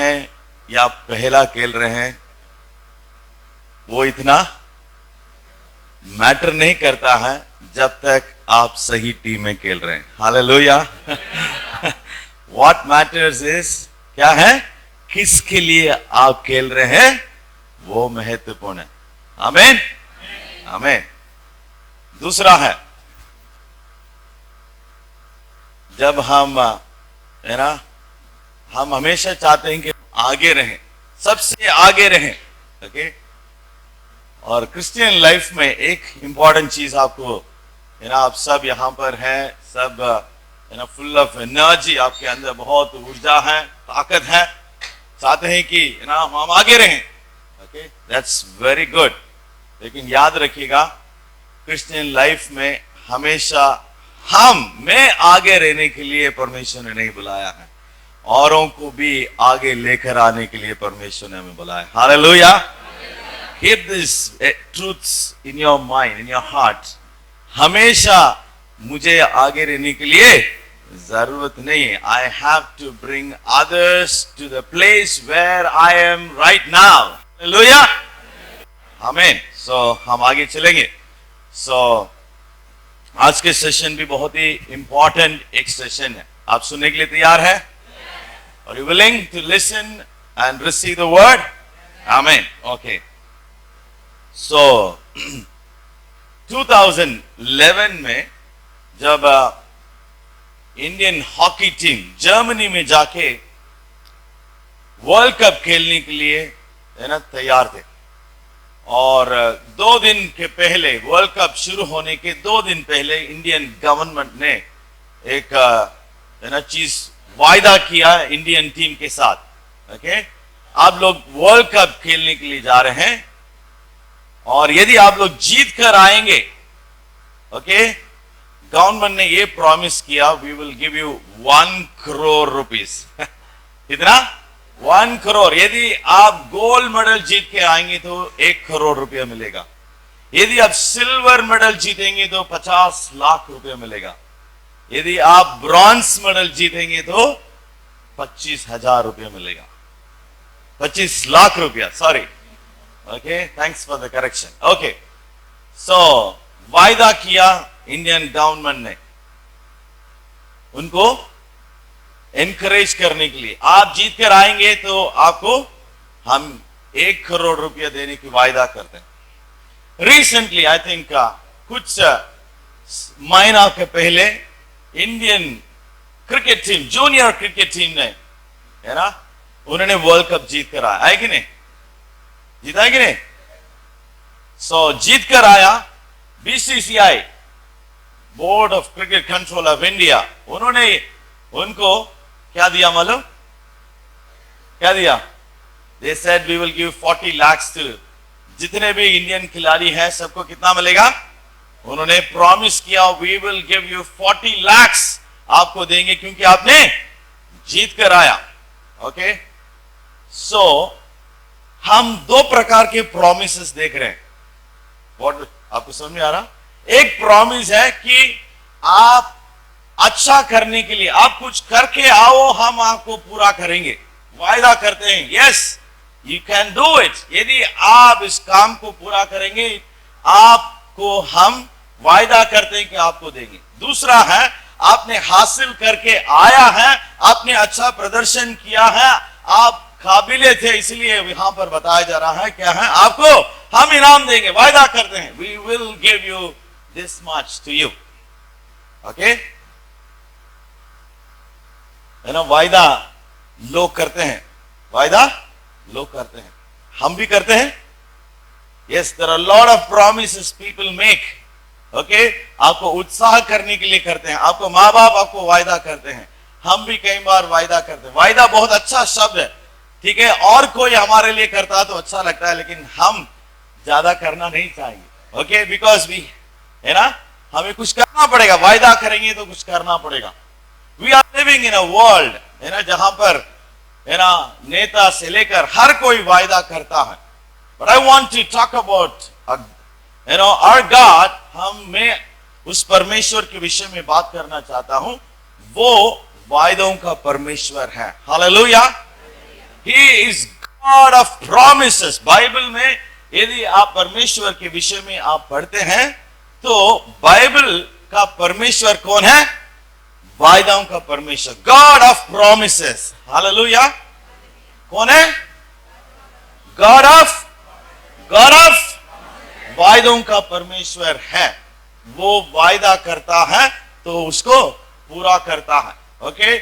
हैं या पहला खेल रहे हैं वो इतना मैटर नहीं करता है जब तक आप सही टीम में खेल रहे हैं। हालेलुया। व्हाट मैटर्स इज, क्या है, किसके लिए आप खेल रहे हैं, वो महत्वपूर्ण है। आमीन आमीन। दूसरा है, जब हम है ना, हम हमेशा चाहते हैं कि आगे रहें, सबसे आगे रहें। ओके, और क्रिश्चियन लाइफ में एक इंपॉर्टेंट चीज आपको, है ना, आप सब यहाँ पर हैं, सब है ना फुल ऑफ एनर्जी, आपके अंदर बहुत ऊर्जा है, ताकत है, चाहते हैं कि है ना हम आगे रहें। Okay, that's very good. लेकिन याद रखिएगा, क्रिश्चियन लाइफ में हमेशा मैं आगे रहने के लिए परमेश्वर ने नहीं बुलाया है, औरों को भी आगे लेकर आने के लिए परमेश्वर ने हमें बुलाया। Hallelujah. Keep this truths in your mind, in your heart. हमेशा मुझे आगे रहने के लिए जरूरत नहीं है। I have to bring others to the place where I am right now. Hallelujah. Amen. So हम आगे चलेंगे। So आज के सेशन भी बहुत ही इंपॉर्टेंट एक सेशन है। आप सुनने के लिए तैयार है? Are you willing to listen and receive the word? Amen. Okay. So 2011 में जब इंडियन हॉकी टीम जर्मनी में जाके वर्ल्ड कप खेलने के लिए है ना तैयार थे, और 2 दिन के पहले, वर्ल्ड कप शुरू होने के 2 दिन पहले, इंडियन गवर्नमेंट ने एक है ना चीज वायदा किया इंडियन टीम के साथ। ओके, आप लोग वर्ल्ड कप खेलने के लिए जा रहे हैं, और यदि आप लोग जीत कर आएंगे, ओके, गवर्नमेंट ने ये प्रॉमिस किया, we will give you 1 crore rupees. कितना? 1 करोड़। यदि आप गोल्ड मेडल जीत के आएंगे तो 1 करोड़ रुपया मिलेगा। यदि आप सिल्वर मेडल जीतेंगे तो 50 लाख रुपया मिलेगा। यदि आप ब्रॉन्ज मेडल जीतेंगे तो 25,000 रुपया मिलेगा। 25 लाख रुपया, sorry. Okay, thanks for the correction. Okay, so वायदा किया इंडियन गवर्नमेंट ने उनको एनकरेज करने के लिए, आप जीत कर आएंगे तो आपको हम 1 करोड़ रुपया देने की वायदा करते हैं। रिसेंटली आई थिंक कुछ महीना के पहले Indian cricket team, junior cricket team ने, है ना, उन्होंने वर्ल्ड कप जीत कर आया है कि नहीं? जीता है कि नहीं? सो जीत कर आया। BCCI, board of cricket control of India, उन्होंने उनको क्या दिया मालूम? क्या दिया? They said we will give 40 lakhs to, जितने भी इंडियन खिलाड़ी हैं सबको कितना मिलेगा? उन्होंने प्रॉमिस किया, we will give you 40 lakhs, आपको देंगे क्योंकि आपने जीत कर आया। ओके, सो हम 2 प्रकार के प्रॉमिसेस देख रहे हैं। What, आपको समझ में आ रहा? एक प्रॉमिस है कि आप अच्छा करने के लिए, आप कुछ करके आओ, हम आपको पूरा करेंगे, वायदा करते हैं, yes you can do it. यदि आप इस काम को पूरा करेंगे, आपको हम वायदा करते हैं कि आपको देंगे। दूसरा है, आपने हासिल करके आया है, आपने अच्छा प्रदर्शन किया है, आप काबिले थे, इसलिए यहां पर बताया जा रहा है क्या है, आपको हम इनाम देंगे, वायदा करते हैं, we will give you this much to you. Okay, है ना, वायदा लोग करते हैं, वायदा लोग करते हैं, हम भी करते हैं। Yes, there are lot of promises people make. Okay, आपको उत्साह करने के लिए करते हैं, आपको माँ बाप आपको वायदा करते हैं, हम भी कई बार वायदा करते हैं। वायदा बहुत अच्छा शब्द है, ठीक है, और कोई हमारे लिए करता तो अच्छा लगता है, लेकिन हम ज्यादा करना नहीं चाहिए। ओके, बिकॉज वी, है ना, हमें कुछ करना पड़ेगा, वायदा करेंगे तो कुछ करना पड़ेगा। We are living in a world, है ना, जहां पर, है ना, नेता से लेकर हर कोई वायदा करता है। But I want to talk about, you know, our God. मैं उस परमेश्वर के विषय में बात करना चाहता हूं, वो वायदों का परमेश्वर है। Hallelujah. He is God of promises. Bible में यदि आप परमेश्वर के विषय में आप पढ़ते हैं तो बाइबल का परमेश्वर कौन है? वायदाओं का परमेश्वर, गॉड ऑफ प्रॉमिसेस। हालेलुया। कौन है? गॉड ऑफ वायदों का परमेश्वर है। वो वायदा करता है तो उसको पूरा करता है। ओके,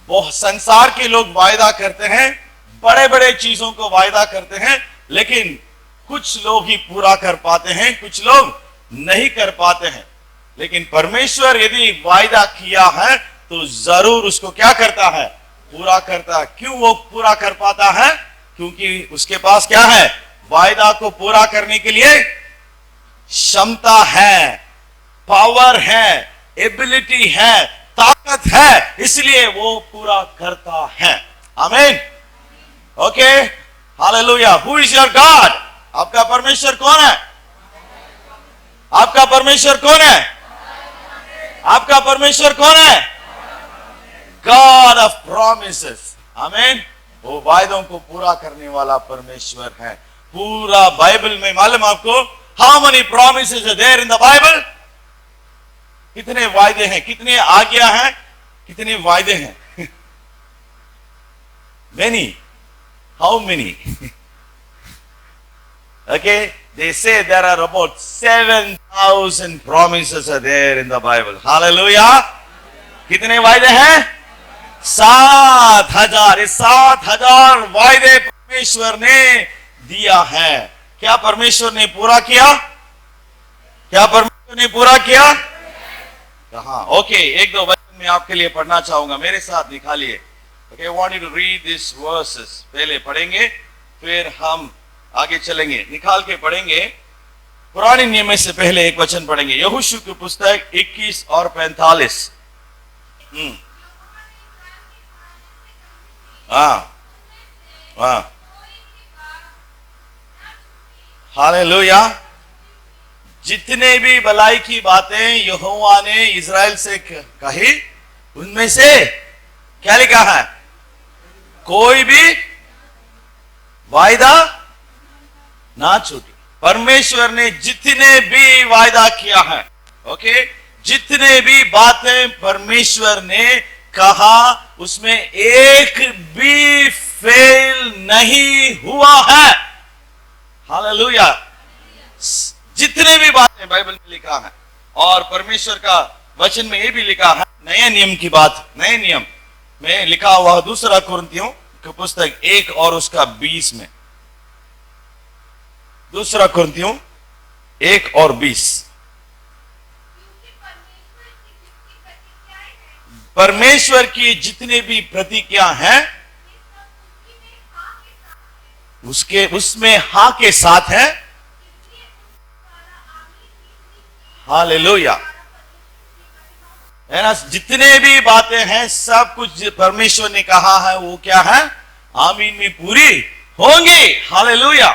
बहुत संसार के लोग वायदा करते हैं, बड़े बड़े चीजों को वायदा करते हैं, लेकिन कुछ लोग ही पूरा कर पाते हैं, कुछ लोग नहीं कर पाते हैं। लेकिन परमेश्वर यदि वायदा किया है तो जरूर उसको क्या करता है? पूरा करता है। क्यों वो पूरा कर पाता है? क्योंकि उसके पास क्या है? वायदा को पूरा करने के लिए क्षमता है, पावर है, एबिलिटी है, ताकत है, इसलिए वो पूरा करता है। आमीन। Okay, hallelujah. Who is your God? आपका परमेश्वर कौन है? आपका परमेश्वर कौन है? आपका परमेश्वर कौन है? God of promises. आमीन। वो वायदों को पूरा करने वाला परमेश्वर है। पूरा बाइबल में मालूम आपको how many promises are there in the Bible? कितने वायदे हैं, कितने आज्ञा हैं, कितने वायदे हैं? Many. How many? Okay, they say there are about 7,000 promises are there in the Bible. Hallelujah. कितने वायदे हैं? 7,000। ये 7,000 वायदे परमेश्वर ने दिया है। क्या परमेश्वर ने पूरा किया? क्या परमेश्वर ने पूरा किया? कहा? ओके, एक दो वचन में आपके लिए पढ़ना चाहूंगा, मेरे साथ निकालिए। Okay, I want you to read these verses. पहले पढ़ेंगे फिर हम आगे चलेंगे, निकाल के पढ़ेंगे। पुराने नियम में से पहले एक वचन पढ़ेंगे, यहोशू की पुस्तक 21 और 45। हालेलुया। जितने भी भलाई की बातें यहोवा ने इज़राइल से कही, उनमें से क्या लिखा है? कोई भी वायदा ना छूटी। परमेश्वर ने जितने भी वायदा किया है, ओके, जितने भी बातें परमेश्वर ने कहा, उसमें एक भी फेल नहीं हुआ है। हालेलुया। जितने भी बातें बाइबल में लिखा है, और परमेश्वर का वचन में ये भी लिखा है, नए नियम की बात, नए नियम में लिखा हुआ दूसरा कुरिन्थियों की पुस्तक 1 और उसका 20 में, दूसरा कुरिन्थियों 1 और 20। परमेश्वर की जितने भी प्रतिज्ञा हैं उसमें हाँ के साथ है। हालेलुया। है ना? जितने भी बातें हैं सब कुछ परमेश्वर ने कहा है, वो क्या है? आमीन में पूरी होंगी। हालेलुया।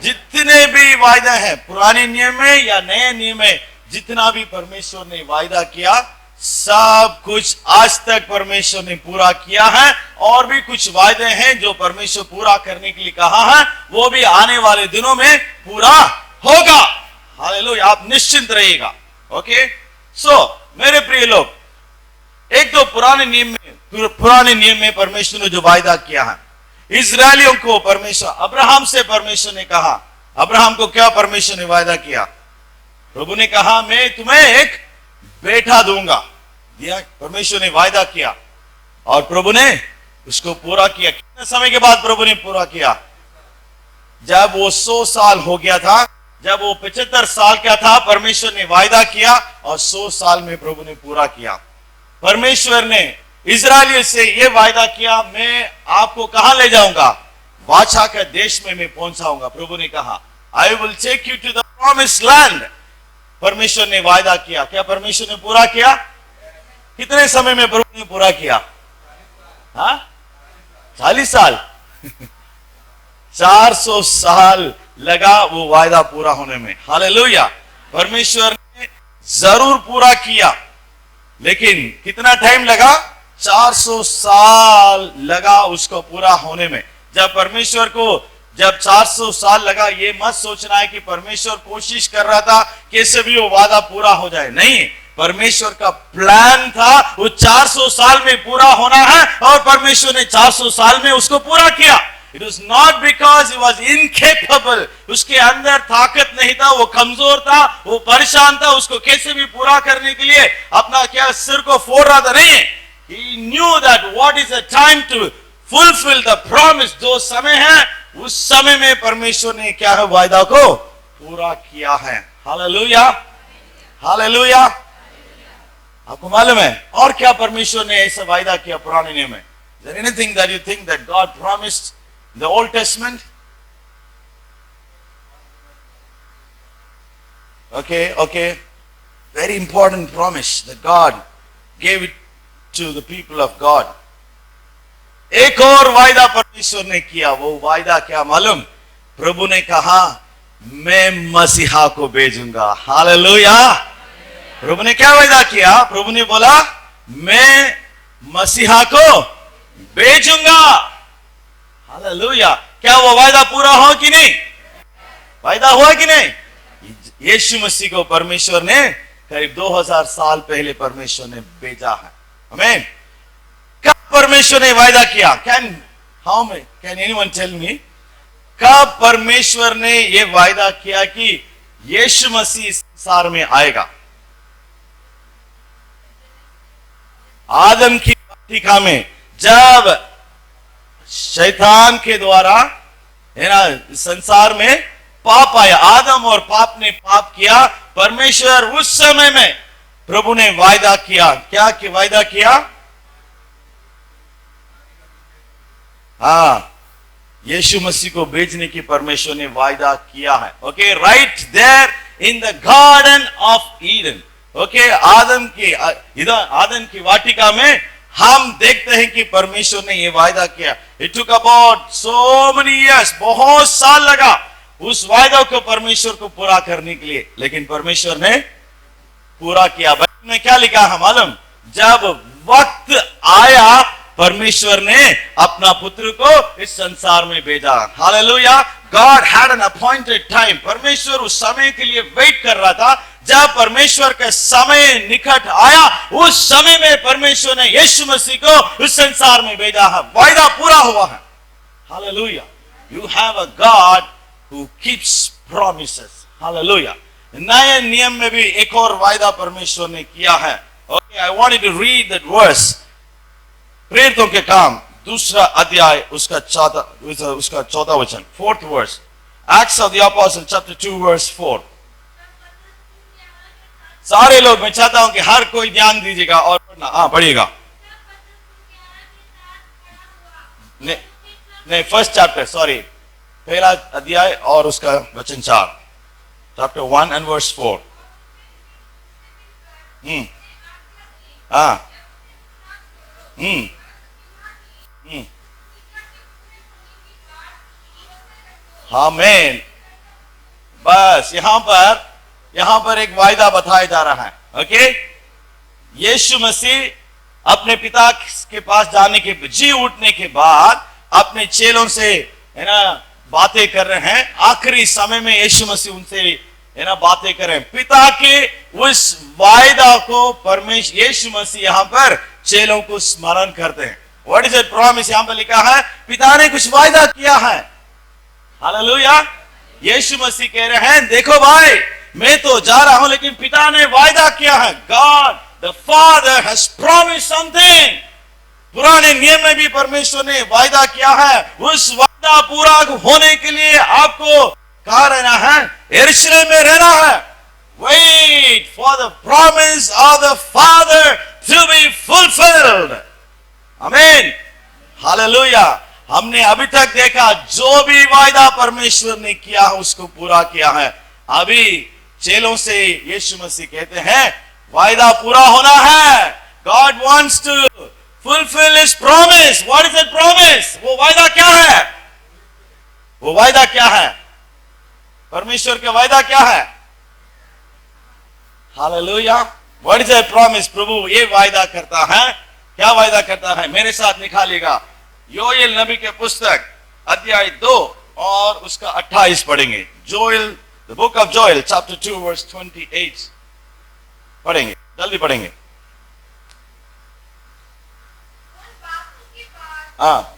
जितने भी वायदा हैं पुराने नियम में या नए नियम में, जितना भी परमेश्वर ने वायदा किया, सब कुछ आज तक परमेश्वर ने पूरा किया है। और भी कुछ वायदे हैं जो परमेश्वर पूरा करने के लिए कहा है, वो भी आने वाले दिनों में पूरा होगा। हालेलुया। आप निश्चिंत रहिएगा। ओके, सो मेरे प्रिय लोग, एक तो पुराने नियम में परमेश्वर ने जो वायदा किया है, इजरायलियों को परमेश्वर, अब्राहम से परमेश्वर ने कहा, अब्राहम को क्या परमेश्वर ने वायदा किया? प्रभु ने कहा मैं तुम्हें एक बेटा दूंगा, दिया। परमेश्वर ने वायदा किया और प्रभु ने उसको पूरा किया। कितने समय के बाद प्रभु ने पूरा किया? जब वो 100 साल हो गया था, जब वो 75 साल का था, परमेश्वर ने वायदा किया और 100 साल में प्रभु ने पूरा किया। परमेश्वर ने इजरायलियों से यह वायदा किया, मैं आपको कहां ले जाऊंगा? वाचा के देश में मैं पहुंचाऊंगा। प्रभु ने कहा I will take you to the promised land. परमेश्वर ने वायदा किया। क्या परमेश्वर ने पूरा किया? कितने समय में प्रभु ने पूरा किया? 40 साल 400 साल लगा वो वायदा पूरा होने में। हालेलुया। परमेश्वर ने जरूर पूरा किया, लेकिन कितना टाइम लगा? 400 साल लगा उसको पूरा होने में। जब परमेश्वर को जब 400 साल लगा, ये मत सोचना है कि परमेश्वर कोशिश कर रहा था कैसे भी वो वादा पूरा हो जाए। नहीं, परमेश्वर का प्लान था वो 400 साल में पूरा होना है और परमेश्वर ने 400 साल में उसको पूरा किया। It was not because he was incapable, उसके अंदर ताकत नहीं था, वो कमजोर था, वो परेशान था, उसको कैसे भी पूरा करने के लिए अपना क्या सिर को फोड़ रहा था। नहीं, he knew that what is the time to fulfill the promise, जो समय है उस समय में परमेश्वर ने क्या है वायदा को पूरा किया है। Hallelujah, hallelujah. आपको मालूम है और क्या परमेश्वर ने ऐसा वायदा किया पुराने नियम में? Is there anything that you think that God promised in the Old Testament? Okay. Very important promise that God gave it to the people of God. एक और वायदा परमेश्वर ने किया। वो वायदा क्या मालूम? प्रभु ने कहा मैं मसीहा को भेजूंगा। हालेलुया। प्रभु ने क्या वायदा किया? प्रभु ने बोला मैं मसीहा को भेजूंगा। हालेलुया। क्या वो वायदा पूरा हो कि नहीं? वायदा हुआ कि नहीं? यीशु मसीह को परमेश्वर ने करीब 2000 साल पहले परमेश्वर ने भेजा है। आमीन। कब परमेश्वर ने वायदा किया? कैन एनीवन टेल मी कब परमेश्वर ने ये वायदा किया कि यीशु मसीह संसार में आएगा? आदम की वाटिका में जब शैतान के द्वारा है ना संसार में पाप आया, आदम और पाप ने पाप किया, परमेश्वर उस समय में प्रभु ने वायदा किया। क्या कि वायदा किया? हाँ, यीशु मसीह को भेजने की परमेश्वर ने वायदा किया है। Okay, right there in the garden of Eden. Okay, आदम की वाटिका में हम देखते हैं कि परमेश्वर ने ये वायदा किया। It took about so many years, बहुत साल लगा उस वायदा को परमेश्वर को पूरा करने के लिए, लेकिन परमेश्वर ने पूरा किया। बाइबल में क्या लिखा है मालूम? जब वक्त आया परमेश्वर ने अपना पुत्र को इस संसार में भेजा। Hallelujah. God had an appointed time. परमेश्वर उस समय के लिए वेट कर रहा था। जब परमेश्वर का समय निकट आया, उस समय में परमेश्वर ने यीशु मसीह को इस संसार में भेजा है। वायदा पूरा हुआ है। Hallelujah. You have a God who keeps promises. Hallelujah. नए नियम में भी एक और वायदा परमेश्वर ने किया है। Okay, I want you to read that verse. प्रेरितों के काम 2 अध्याय उसका 14 वचन, 4th verse. Acts of the apostle chapter 2 verse 4। सारे लोग, मैं चाहता हूं कि हर कोई ध्यान दीजिएगा और पढ़िएगा। नहीं, फर्स्ट चैप्टर, सॉरी, पहला अध्याय और उसका वचन 4, चैप्टर 1 and verse 4। आमीन। बस यहां पर एक वायदा बताया जा रहा है। ओके, यीशु मसीह अपने पिता के पास जाने के जी उठने के बाद अपने चेलों से है ना बातें कर रहे हैं। आखिरी समय में यीशु मसीह उनसे है ना बातें कर रहे हैं। पिता के उस वायदा को परमेश्वर यीशु मसीह यहां पर चेलों को स्मरण करते हैं। What is it promise? यहां पर लिखा है पिता ने कुछ वायदा किया है। हालेलुया। यीशु मसीह कह रहे हैं देखो भाई, मैं तो जा रहा हूं लेकिन पिता ने वायदा किया है। God the father has promised something. पुराने नियम में भी परमेश्वर ने वायदा किया है। उस वायदा पूरा होने के लिए आपको कहां रहना है? यरूशलेम में रहना है। Wait for the promise of the father to be fulfilled. आमीन। हालेलुया। हमने अभी तक देखा जो भी वायदा परमेश्वर ने किया है उसको पूरा किया है। अभी चेलों से यीशु मसीह कहते हैं वायदा पूरा होना है। God wants to fulfil his promise. What is that promise? वो वायदा क्या है? वो वायदा क्या है? परमेश्वर का वायदा क्या है? Hallelujah. What is that promise? प्रभु ये वायदा करता है। क्या वायदा करता है? मेरे साथ निकालिएगा योएल नबी के पुस्तक अध्याय 2 और उसका 28 पढ़ेंगे। Joel, the book of Joel chapter 2 verse 28 पढ़ेंगे, जल्दी पढ़ेंगे। हाँ,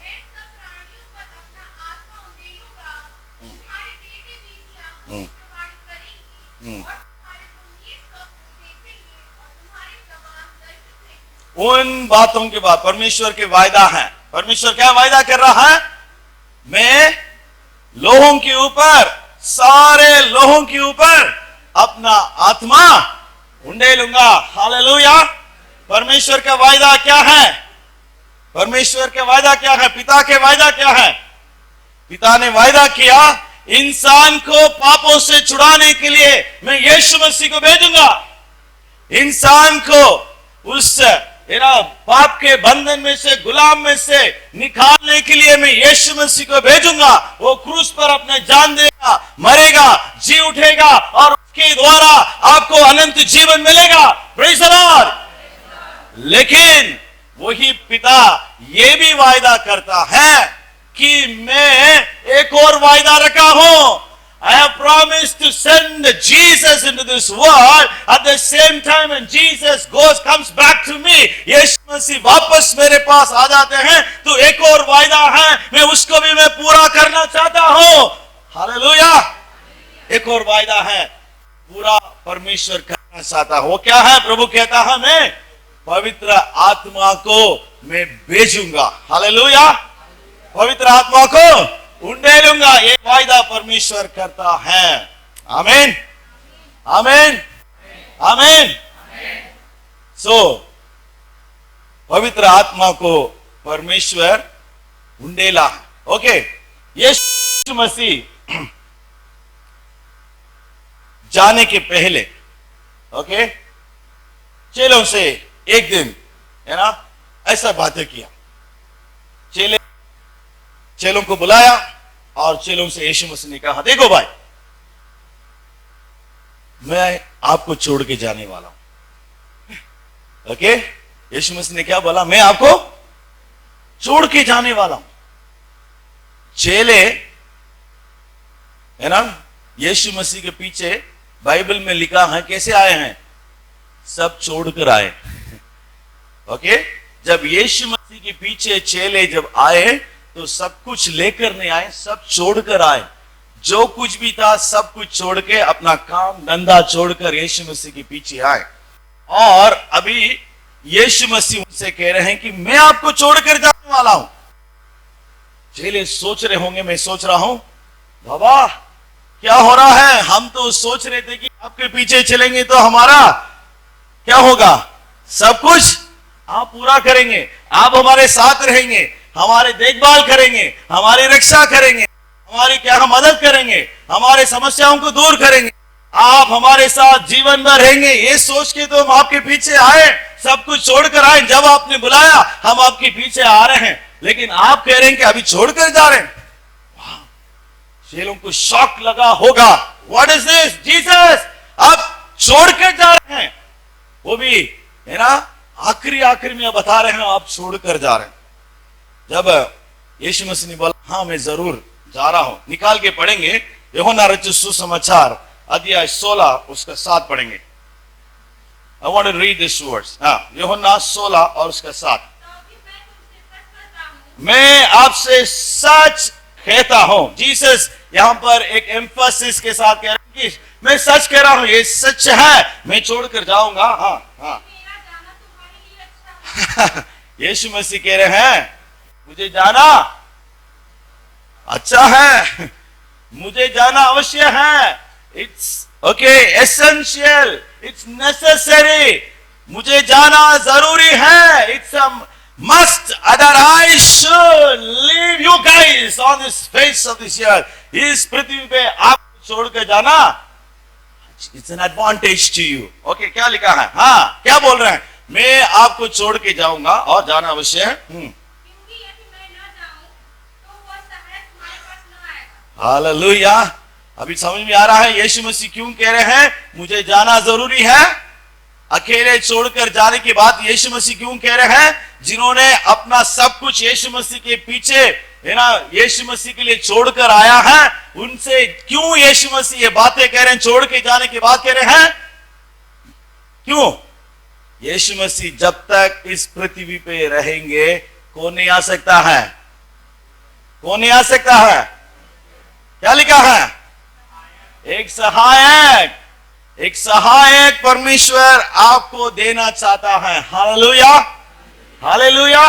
उन बातों के बाद परमेश्वर के वायदा है। परमेश्वर क्या वायदा कर रहा है? मैं लोगों के ऊपर, सारे लोगों के ऊपर अपना आत्मा उंडेलूंगा। हालेलुया। परमेश्वर का वायदा क्या है? परमेश्वर का वायदा क्या है? पिता के वायदा क्या है? पिता ने वायदा किया, इंसान को पापों से छुड़ाने के लिए मैं यीशु मसीह को भेजूंगा। इंसान को उस पाप के बंधन में से, गुलाम में से निकालने के लिए मैं यीशु मसीह को भेजूंगा। वो क्रूस पर अपने जान देगा, मरेगा, जी उठेगा और उसके द्वारा आपको अनंत जीवन मिलेगा। Praise the Lord. लेकिन वही पिता ये भी वायदा करता है कि मैं एक और वायदा रखा हूं। I have promised to send Jesus into this world at the same time when Jesus comes back to me. यीशु मसीह वापस मेरे पास आ जाते हैं तो एक और वायदा है, मैं उसको भी मैं पूरा करना चाहता हूं। हालेलुया। एक और वायदा है, पूरा परमेश्वर करना चाहता है। वो क्या है? प्रभु कहता है मैं पवित्र आत्मा को मैं भेजूंगा। हालेलुया। पवित्र आत्मा को उंडेलूंगा, ये वायदा परमेश्वर करता है। आमीन, आमीन, आमीन। सो पवित्र आत्मा को परमेश्वर उंडेला। ओके, यीशु मसीह जाने के पहले, ओके, चेलों से एक दिन है ना ऐसा बातें किया। चेलों को बुलाया और चेलों से यीशु मसीह ने कहा, देखो भाई, मैं आपको छोड़ के जाने वाला हूं। ओके, यीशु मसीह ने क्या बोला? मैं आपको छोड़ के जाने वाला हूं। चेले है ना यीशु मसीह के पीछे बाइबल में लिखा है कैसे आए हैं? सब छोड़कर आए। ओके, जब यीशु मसीह के पीछे चेले जब आए तो सब कुछ लेकर नहीं आए, सब छोड़कर आए। जो कुछ भी था सब कुछ छोड़ के, अपना काम धंधा छोड़कर यीशु मसीह के पीछे आए। और अभी यीशु मसीह उनसे कह रहे हैं कि मैं आपको छोड़कर जाने वाला हूं। चेले सोच रहे होंगे, मैं सोच रहा हूं, बाबा क्या हो रहा है? हम तो सोच रहे थे कि आपके पीछे चलेंगे तो हमारा क्या होगा? सब कुछ आप पूरा करेंगे, आप हमारे साथ रहेंगे, हमारे देखभाल करेंगे, हमारी रक्षा करेंगे, हमारी क्या मदद करेंगे, हमारे समस्याओं को दूर करेंगे, आप हमारे साथ जीवन भर रहेंगे। ये सोच के तो हम आपके पीछे आए, सब कुछ छोड़कर आए। जब आपने बुलाया हम आपके पीछे आ रहे हैं, लेकिन आप कह रहे हैं कि अभी छोड़कर जा रहे हैं। चेलों को शॉक लगा होगा, व्हाट इज दिस जीसस, आप छोड़कर जा रहे हैं। वो भी है ना आखिरी में बता रहे हैं आप छोड़कर जा रहे हैं। जब यीशु मसीह ने बोला हाँ मैं जरूर जा रहा हूं, निकाल के पढ़ेंगे यूहन्ना रचित सुसमाचार अध्याय 16 उसका 7 पढ़ेंगे। I want to read this words. यूहन्ना 16 और उसका 7। मैं आपसे सच कहता हूं, जीसस यहां पर एक एम्फसिस के साथ कह रहे हैं कि मैं सच कह रहा हूं, ये सच है, मैं छोड़कर जाऊंगा। हाँ यीशु मसीह कह रहे हैं मुझे जाना अच्छा है, मुझे जाना अवश्य है। It's okay, essential, it's necessary, मुझे जाना जरूरी है। It's a must, other I should leave you guys on this face of this earth. इस पृथ्वी पे आपको छोड़कर जाना it's an advantage to you. Okay, क्या लिखा है? हाँ, क्या बोल रहे हैं? मैं आपको छोड़ के जाऊंगा और जाना अवश्य है। हालेलुया। अभी समझ में आ रहा है यीशु मसीह क्यों कह रहे हैं मुझे जाना जरूरी है। अकेले छोड़कर जाने की बात यीशु मसीह क्यों कह रहे हैं? जिन्होंने अपना सब कुछ यीशु मसीह के पीछे है ना यीशु मसीह के लिए छोड़कर आया है, उनसे क्यों यीशु मसीह ये बातें कह रहे हैं, छोड़ के जाने की बात कह रहे हैं? क्यों? यीशु मसीह जब तक इस पृथ्वी पे रहेंगे कौन नहीं आ सकता है? कौन नहीं आ सकता है? क्या लिखा है? एक सहायक, एक सहायक परमेश्वर आपको देना चाहता है। Hallelujah, hallelujah.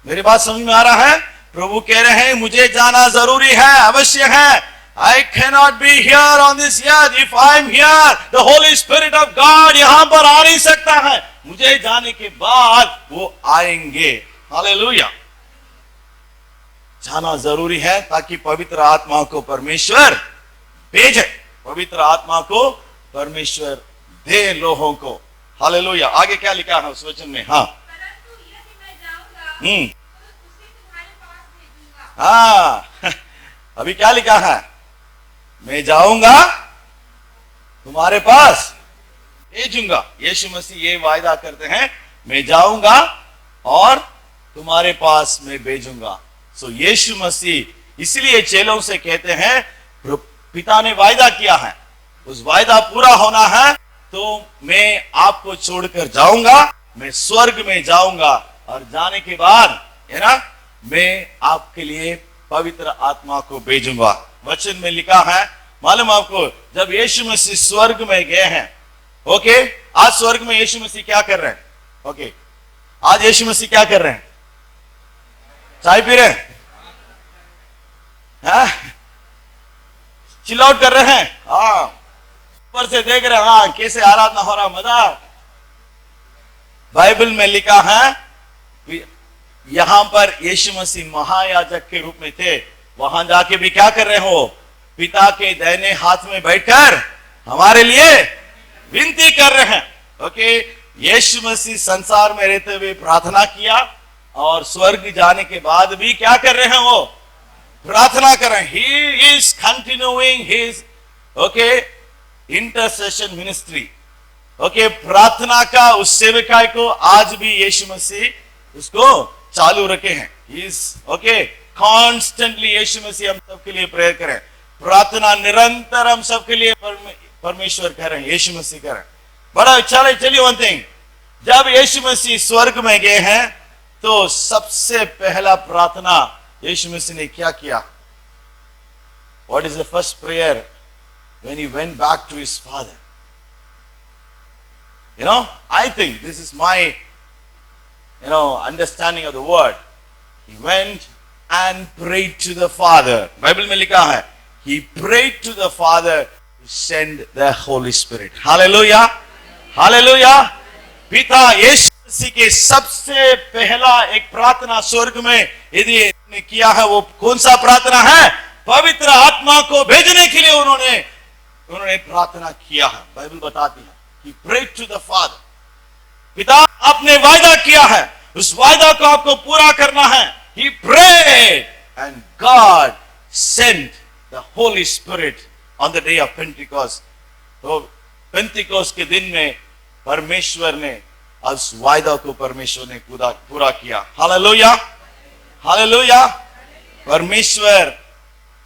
मेरी बात समझ में आ रहा है? प्रभु कह रहे हैं मुझे जाना जरूरी है, अवश्य है। I cannot be here on this earth. If I am here, the Holy Spirit of God यहां पर आ नहीं सकता है। मुझे जाने के बाद वो आएंगे। हालेलुया। जाना जरूरी है ताकि पवित्र आत्मा को परमेश्वर भेजे, पवित्र आत्मा को परमेश्वर दे लोगों को। हालेलुया। आगे क्या लिखा है उस वचन में? हाँ, हाँ, अभी क्या लिखा है? मैं जाऊंगा तुम्हारे पास भेजूंगा। यीशु मसीह ये वायदा करते हैं, मैं जाऊंगा और तुम्हारे पास मैं भेजूंगा। सो यीशु मसीह इसलिए चेलों से कहते हैं पिता ने वायदा किया है, उस वायदा पूरा होना है तो मैं आपको छोड़कर जाऊंगा, मैं स्वर्ग में जाऊंगा और जाने के बाद है ना मैं आपके लिए पवित्र आत्मा को भेजूंगा। वचन में लिखा है, मालूम आपको, जब यीशु मसीह स्वर्ग में गए हैं, ओके, आज स्वर्ग में यीशु मसीह क्या कर रहे हैं? ओके, आज यीशु मसीह क्या कर रहे हैं? चाय पी रहे हैं? चिल आउट कर रहे हैं? हाँ, ऊपर से देख रहे हैं, हाँ कैसे आराधना हो रहा, मजा। बाइबल में लिखा है यहां पर यीशु मसीह महायाजक के रूप में थे, वहां जाके भी क्या कर रहे हो? पिता के दाहिने हाथ में बैठकर हमारे लिए विनती कर रहे हैं। ओके, यीशु मसीह संसार में रहते हुए प्रार्थना किया और स्वर्ग जाने के बाद भी क्या कर रहे हैं? वो प्रार्थना कर रहे हैं। He is continuing his intercession ministry. Okay, प्रार्थना का उस सेवकाई को आज भी यीशु मसीह उसको चालू रखे हैं। ओके, कॉन्स्टेंटली यीशु मसीह हम सबके लिए प्रेयर करें, प्रार्थना निरंतर हम सबके लिए परमेश्वर करें, यीशु मसीह करें। बड़ा अच्छा। चलिए वन थिंग, जब यीशु मसीह स्वर्ग में गए हैं तो सबसे पहला प्रार्थना यीशु मसीह ने क्या किया? What is the first prayer when he went back to his father? You know, I think this is my understanding of the word. He went and prayed to the Father. Bible में लिखा है, he prayed to the Father to send the Holy Spirit. Hallelujah, hallelujah. पिता यीशु मसीह के सबसे पहला एक प्रार्थना स्वर्ग में यदि ने किया है, वो कौन सा प्रार्थना है? पवित्र आत्मा को भेजने के लिए उन्होंने प्रार्थना किया है। बाइबल बताती है, he prayed to the Father. पिता आपने वायदा किया है, उस वायदा को आपको पूरा करना है। He prayed and God sent the Holy Spirit on the day of Pentecost. तो पेंतिकोस्त के दिन में परमेश्वर ने उस वायदा को परमेश्वर ने पूरा किया। Hallelujah, hallelujah. परमेश्वर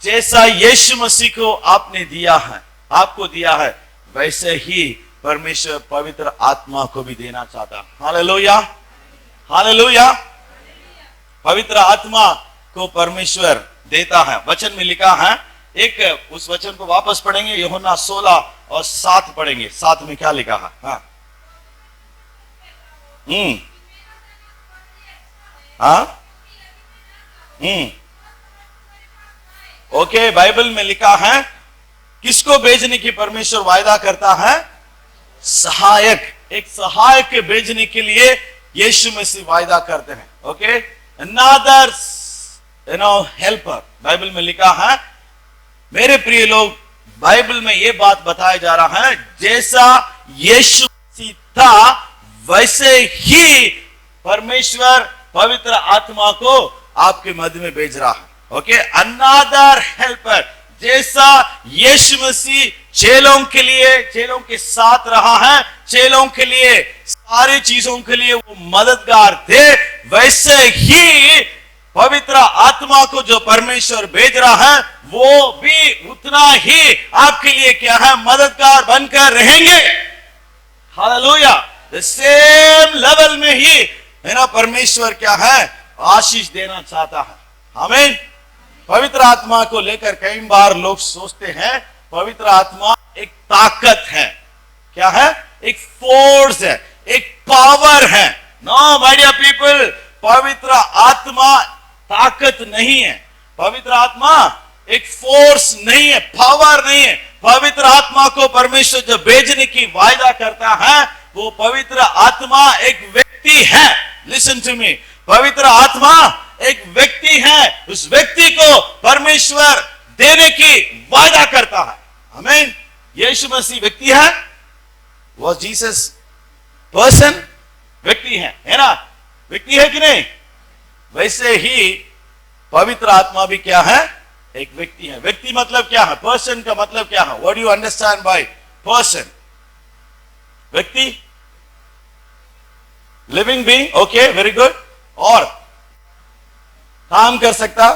जैसा यीशु मसीह को आपने दिया है, आपको दिया है, वैसे ही परमेश्वर पवित्र आत्मा को भी देना चाहता है। Hallelujah, hallelujah. पवित्र आत्मा को परमेश्वर देता है। वचन में लिखा है, एक उस वचन को वापस पढ़ेंगे, यूहन्ना 16 और 7 पढ़ेंगे। 7 में क्या लिखा है? हाँ, हाँ, ओके। बाइबल में लिखा है, किसको भेजने की परमेश्वर वायदा करता है? सहायक, एक सहायक के भेजने के लिए यीशु मसीह वायदा करते हैं। Okay, another helper। बाइबल में लिखा है, मेरे प्रिय लोग, बाइबल में यह बात बताया जा रहा है, जैसा यीशु मसीह था वैसे ही परमेश्वर पवित्र आत्मा को आपके मध्य में भेज रहा है। Okay, another helper। जैसा यीशु मसीह चेलों के लिए, चेलों के साथ रहा है, चेलों के लिए सारी चीजों के लिए वो मददगार थे, वैसे ही पवित्र आत्मा को जो परमेश्वर भेज रहा है वो भी उतना ही आपके लिए क्या है, मददगार बनकर रहेंगे। हालेलुया। द सेम लेवल में ही है ना परमेश्वर क्या है, आशीष देना चाहता है। आमीन। पवित्र आत्मा को लेकर कई बार लोग सोचते हैं पवित्र आत्मा एक ताकत है। क्या है? एक फोर्स है, एक पावर है। नो माय डियर पीपल, पवित्र आत्मा ताकत नहीं है, पवित्र आत्मा एक फोर्स नहीं है, पावर नहीं है। पवित्र आत्मा को परमेश्वर जो भेजने की वायदा करता है वो पवित्र आत्मा एक व्यक्ति है। लिसन टू मी, पवित्र आत्मा एक व्यक्ति है। उस व्यक्ति को परमेश्वर देने की वायदा करता है। आमीन। यीशु मसीह व्यक्ति है, वो जीसस पर्सन व्यक्ति है ना? व्यक्ति है कि नहीं? वैसे ही पवित्र आत्मा भी क्या है, एक व्यक्ति है। व्यक्ति मतलब क्या है? पर्सन का मतलब क्या है? What do you understand by person? व्यक्ति, living being. Okay, very good. और काम कर सकता,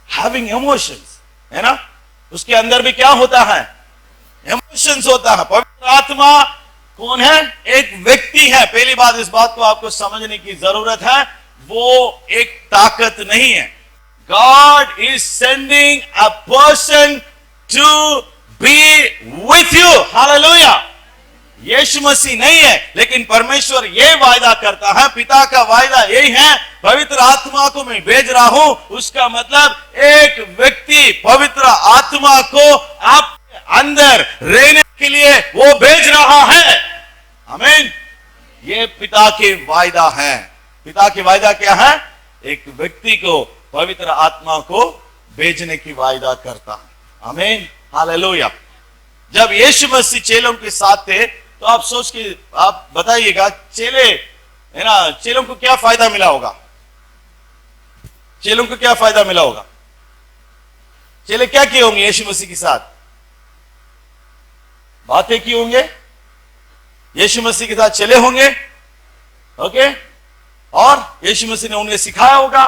हैविंग इमोशंस, है ना? उसके अंदर भी क्या होता है? इमोशंस होता है। पवित्र आत्मा कौन है? एक व्यक्ति है। पहली बात, इस बात को आपको समझने की जरूरत है, वो एक ताकत नहीं है। God is sending a person to be with you. Hallelujah. यीशु मसीह नहीं है, लेकिन परमेश्वर ये वायदा करता है, पिता का वायदा यही है, पवित्र आत्मा को मैं भेज रहा हूं। उसका मतलब एक व्यक्ति पवित्र आत्मा को आपके अंदर रहने के लिए वो भेज रहा है। आमीन। ये पिता के वायदा है। पिता की वायदा क्या है? एक व्यक्ति को पवित्र आत्मा को भेजने की वायदा करता है। आमीन। हालेलुया। जब यीशु मसीह चेलों के साथ थे तो आप सोच के आप बताइएगा, चेले है ना, चेलों को क्या फायदा मिला होगा? चेलों को क्या फायदा मिला होगा? चेले क्या किए होंगे यीशु मसीह के साथ? बातें की होंगे, यीशु मसीह के साथ चले होंगे। ओके। और यीशु मसीह ने उन्हें सिखाया होगा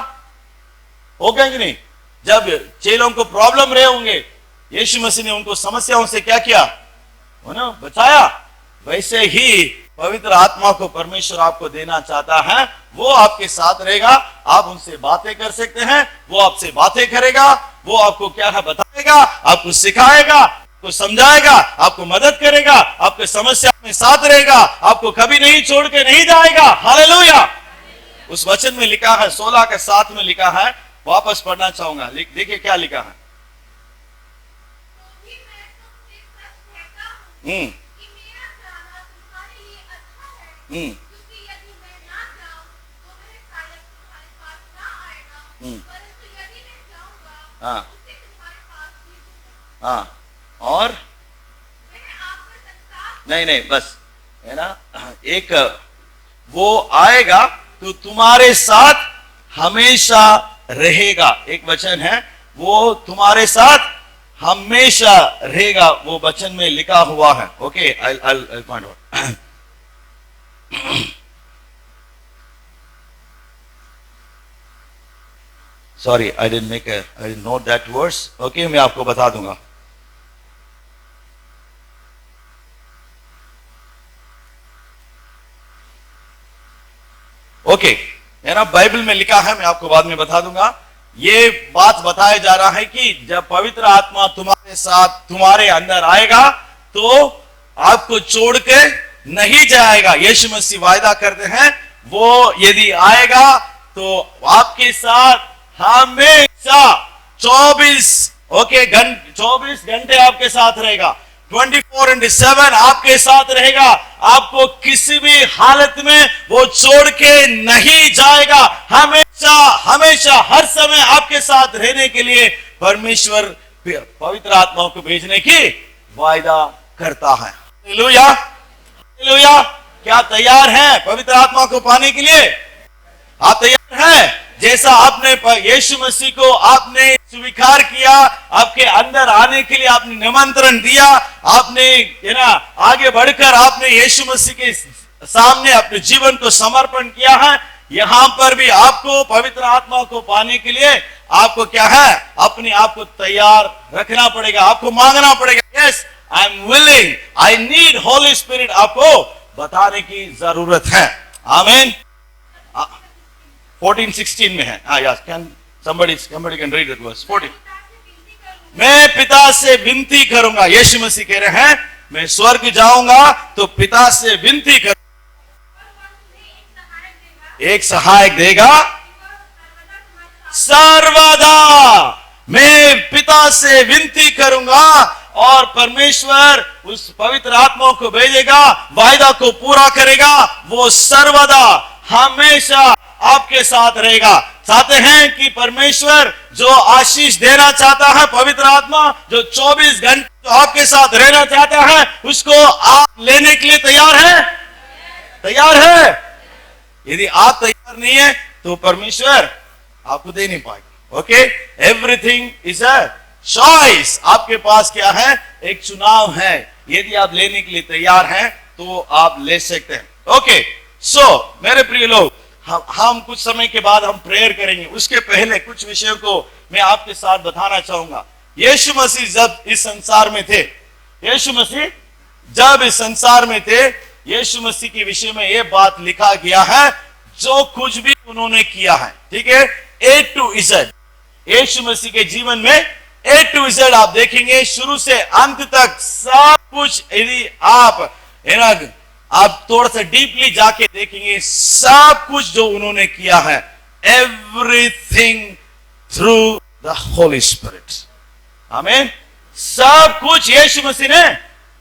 कि नहीं? जब चेलों को प्रॉब्लम रहे होंगे, यीशु मसीह ने उनको समस्याओं से क्या किया? उन्हें बचाया। वैसे ही पवित्र आत्मा को परमेश्वर आपको देना चाहता है। वो आपके साथ रहेगा, आप उनसे बातें कर सकते हैं, वो आपसे बातें करेगा, वो आपको क्या है बताएगा, आपको सिखाएगा, आपको समझाएगा, आपको मदद करेगा, आपके समस्या में साथ रहेगा, आपको कभी नहीं छोड़ के नहीं जाएगा। हालेलुया। उस वचन में लिखा है, 16 के 7 में लिखा है, वापस पढ़ना चाहूंगा। देखिए क्या लिखा है। हाँ हाँ। और नहीं बस है ना, एक वो आएगा तो तुम्हारे साथ हमेशा रहेगा। एक वचन है, वो तुम्हारे साथ हमेशा रहेगा, वो वचन में लिखा हुआ है। Okay, I'll find out. Sorry, I didn't note that verse. Okay, मैं आपको बता दूंगा। ओके, है ना, बाइबल में लिखा है, मैं आपको बाद में बता दूंगा। ये बात बताया जा रहा है कि जब पवित्र आत्मा तुम्हारे साथ तुम्हारे अंदर आएगा तो आपको छोड़ के नहीं जाएगा। यीशु मसीह वायदा करते हैं, वो यदि आएगा तो आपके साथ हमेशा 24 घंटे आपके साथ रहेगा। 24/7 आपके साथ रहेगा। आपको किसी भी हालत में वो छोड़ के नहीं जाएगा। हमेशा हमेशा हर समय आपके साथ रहने के लिए परमेश्वर पवित्र आत्मा को भेजने की वायदा करता है। Hallelujah, hallelujah. क्या तैयार हैं पवित्र आत्मा को पाने के लिए? आप तैयार हैं? जैसा आपने यीशु मसीह को आपने स्वीकार किया, आपके अंदर आने के लिए आपने निमंत्रण दिया, आपने है ना आगे बढ़कर आपने यीशु मसीह के सामने अपने जीवन को समर्पण किया है, यहां पर भी आपको पवित्र आत्मा को पाने के लिए आपको क्या है, अपने आप को तैयार रखना पड़ेगा, आपको मांगना पड़ेगा। Yes, I am willing, I need Holi spirit, आपको बताने की जरूरत है। आमीन। 14:16 में है। Yes, can somebody can read that verse 14। मैं पिता से विनती करूंगा, यीशु मसीह कह रहे हैं मैं स्वर्ग जाऊंगा तो पिता से विनती करूंगा, एक सहायक देगा सर्वदा। मैं पिता से विनती करूंगा और परमेश्वर उस पवित्र आत्मा को भेजेगा, वायदा को पूरा करेगा। वो सर्वदा हमेशा आपके साथ रहेगा। चाहते हैं कि परमेश्वर जो आशीष देना चाहता है, पवित्र आत्मा जो 24 घंटे जो आपके साथ रहना चाहता है, उसको आप लेने के लिए तैयार है? तैयार है? यदि आप तैयार नहीं है तो परमेश्वर आपको दे नहीं पाएगा। Okay, everything is a choice. आपके पास क्या है? एक चुनाव है। यदि आप लेने के लिए तैयार हैं तो आप ले सकते हैं। ओके, सो मेरे प्रिय लोग, हम कुछ समय के बाद हम प्रेयर करेंगे। उसके पहले कुछ विषयों को मैं आपके साथ बताना चाहूंगा। यीशु मसीह जब इस संसार में थे, यीशु मसीह जब इस संसार में थे, यीशु मसीह के विषय में यह बात लिखा गया है, जो कुछ भी उन्होंने किया है, ठीक है, A to Z। यीशु मसीह के जीवन में A to Z आप देखेंगे, शुरू से अंत तक सब कुछ। यदि आप थोड़ा सा डीपली जाके देखेंगे, सब कुछ जो उन्होंने किया है, everything through the holy spirit. आमीन। सब कुछ यीशु मसीह ने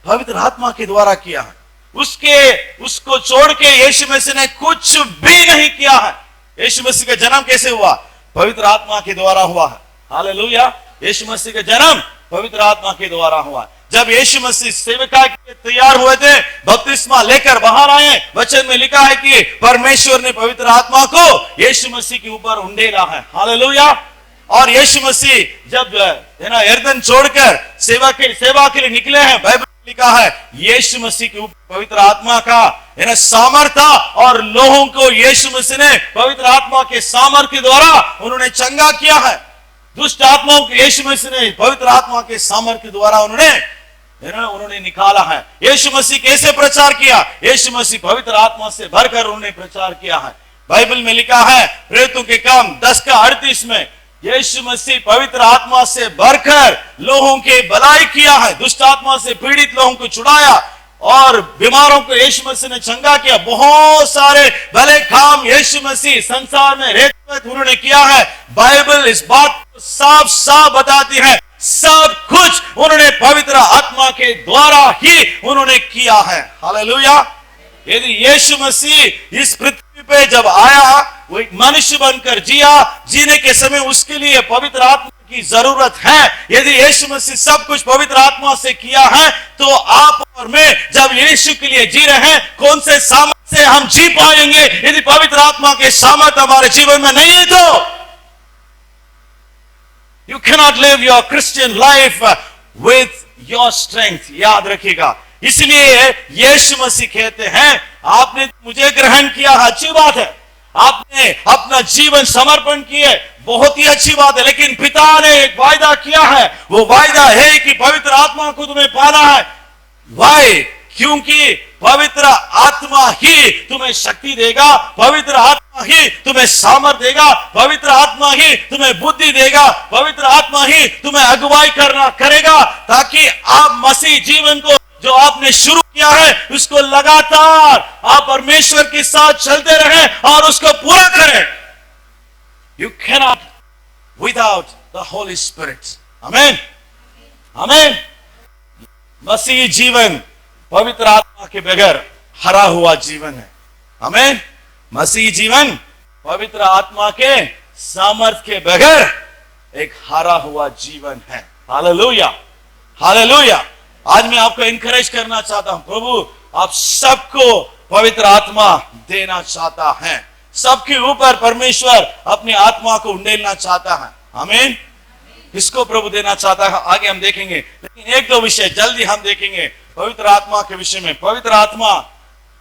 पवित्र आत्मा के द्वारा किया है। उसको छोड़ के यीशु मसीह ने कुछ भी नहीं किया है। यीशु मसीह का जन्म कैसे हुआ? पवित्र आत्मा के द्वारा हुआ है। हालेलुया। यीशु मसीह का जन्म पवित्र आत्मा के द्वारा हुआ। जब यीशु मसीह सेवका के लिए तैयार हुए थे, बपतिस्मा लेकर बाहर आए, वचन में लिखा है कि परमेश्वर ने पवित्र आत्मा को यीशु मसीह के ऊपर उंडेला है। हालेलुया। और यीशु मसीह जब यरदन छोड़कर सेवा के लिए निकले हैं, बाइबल में लिखा है यीशु मसीह के ऊपर पवित्र आत्मा का सामर्थ था, और लोगों को यीशु मसीह ने पवित्र आत्मा के सामर्थ के द्वारा उन्होंने चंगा किया है। दुष्ट आत्माओं को यीशु मसीह ने पवित्र आत्मा के सामर्थ के द्वारा उन्होंने निकाला है। यीशु मसीह कैसे प्रचार किया? यीशु मसीह पवित्र आत्मा से भरकर उन्होंने प्रचार किया है। बाइबल में लिखा है प्रेरितों के काम 10:38 में, यीशु मसीह पवित्र आत्मा से भरकर लोगों के भलाई किया है, दुष्ट आत्मा से पीड़ित लोगों को छुड़ाया, और बीमारों को यीशु मसीह ने चंगा किया। बहुत सारे भले काम यीशु मसीह संसार में रहते हुए उन्होंने किया है। बाइबल इस बात को साफ साफ बताती है, सब कुछ उन्होंने पवित्र आत्मा के द्वारा ही उन्होंने किया है। हालेलुया। यदि यीशु मसीह इस पृथ्वी पे जब आया, वो एक मनुष्य बनकर जिया, जीने के समय उसके लिए पवित्र आत्मा की जरूरत है। यदि यीशु मसीह सब कुछ पवित्र आत्मा से किया है, तो आप और मैं जब यीशु के लिए जी रहे हैं, कौन से सामर्थ से हम जी पाएंगे यदि पवित्र आत्मा के सामर्थ हमारे जीवन में नहीं है? तो You cannot live your Christian life with your strength। याद रखिएगा। इसलिए यीशु मसीह कहते हैं, आपने मुझे ग्रहण किया, अच्छी बात है, आपने अपना जीवन समर्पण किए, बहुत ही अच्छी बात है, लेकिन पिता ने एक वायदा किया है। वो वायदा है कि पवित्र आत्मा को तुम्हें पाना है। वाई? क्योंकि पवित्र आत्मा ही तुम्हें शक्ति देगा, पवित्र आत्मा ही तुम्हें सामर्थ देगा, पवित्र आत्मा ही तुम्हें बुद्धि देगा, पवित्र आत्मा ही तुम्हें अगुवाई करेगा, ताकि आप मसीह जीवन को जो आपने शुरू किया है उसको लगातार आप परमेश्वर के साथ चलते रहें और उसको पूरा करें। You cannot without the Holy Spirit। आमीन, आमीन। मसीह जीवन पवित्र आत्मा के बगैर हरा हुआ जीवन है। आमीन। मसीह जीवन पवित्र आत्मा के सामर्थ के बगैर एक हरा हुआ जीवन है। Hallelujah, hallelujah. आज मैं आपको एनकरेज करना चाहता हूं, प्रभु आप सबको पवित्र आत्मा देना चाहता है। सबके ऊपर परमेश्वर अपनी आत्मा को उंडेलना चाहता है। आमीन। किसको प्रभु देना चाहता है आगे हम देखेंगे, लेकिन एक दो विषय जल्दी हम देखेंगे पवित्र आत्मा के विषय में। पवित्र आत्मा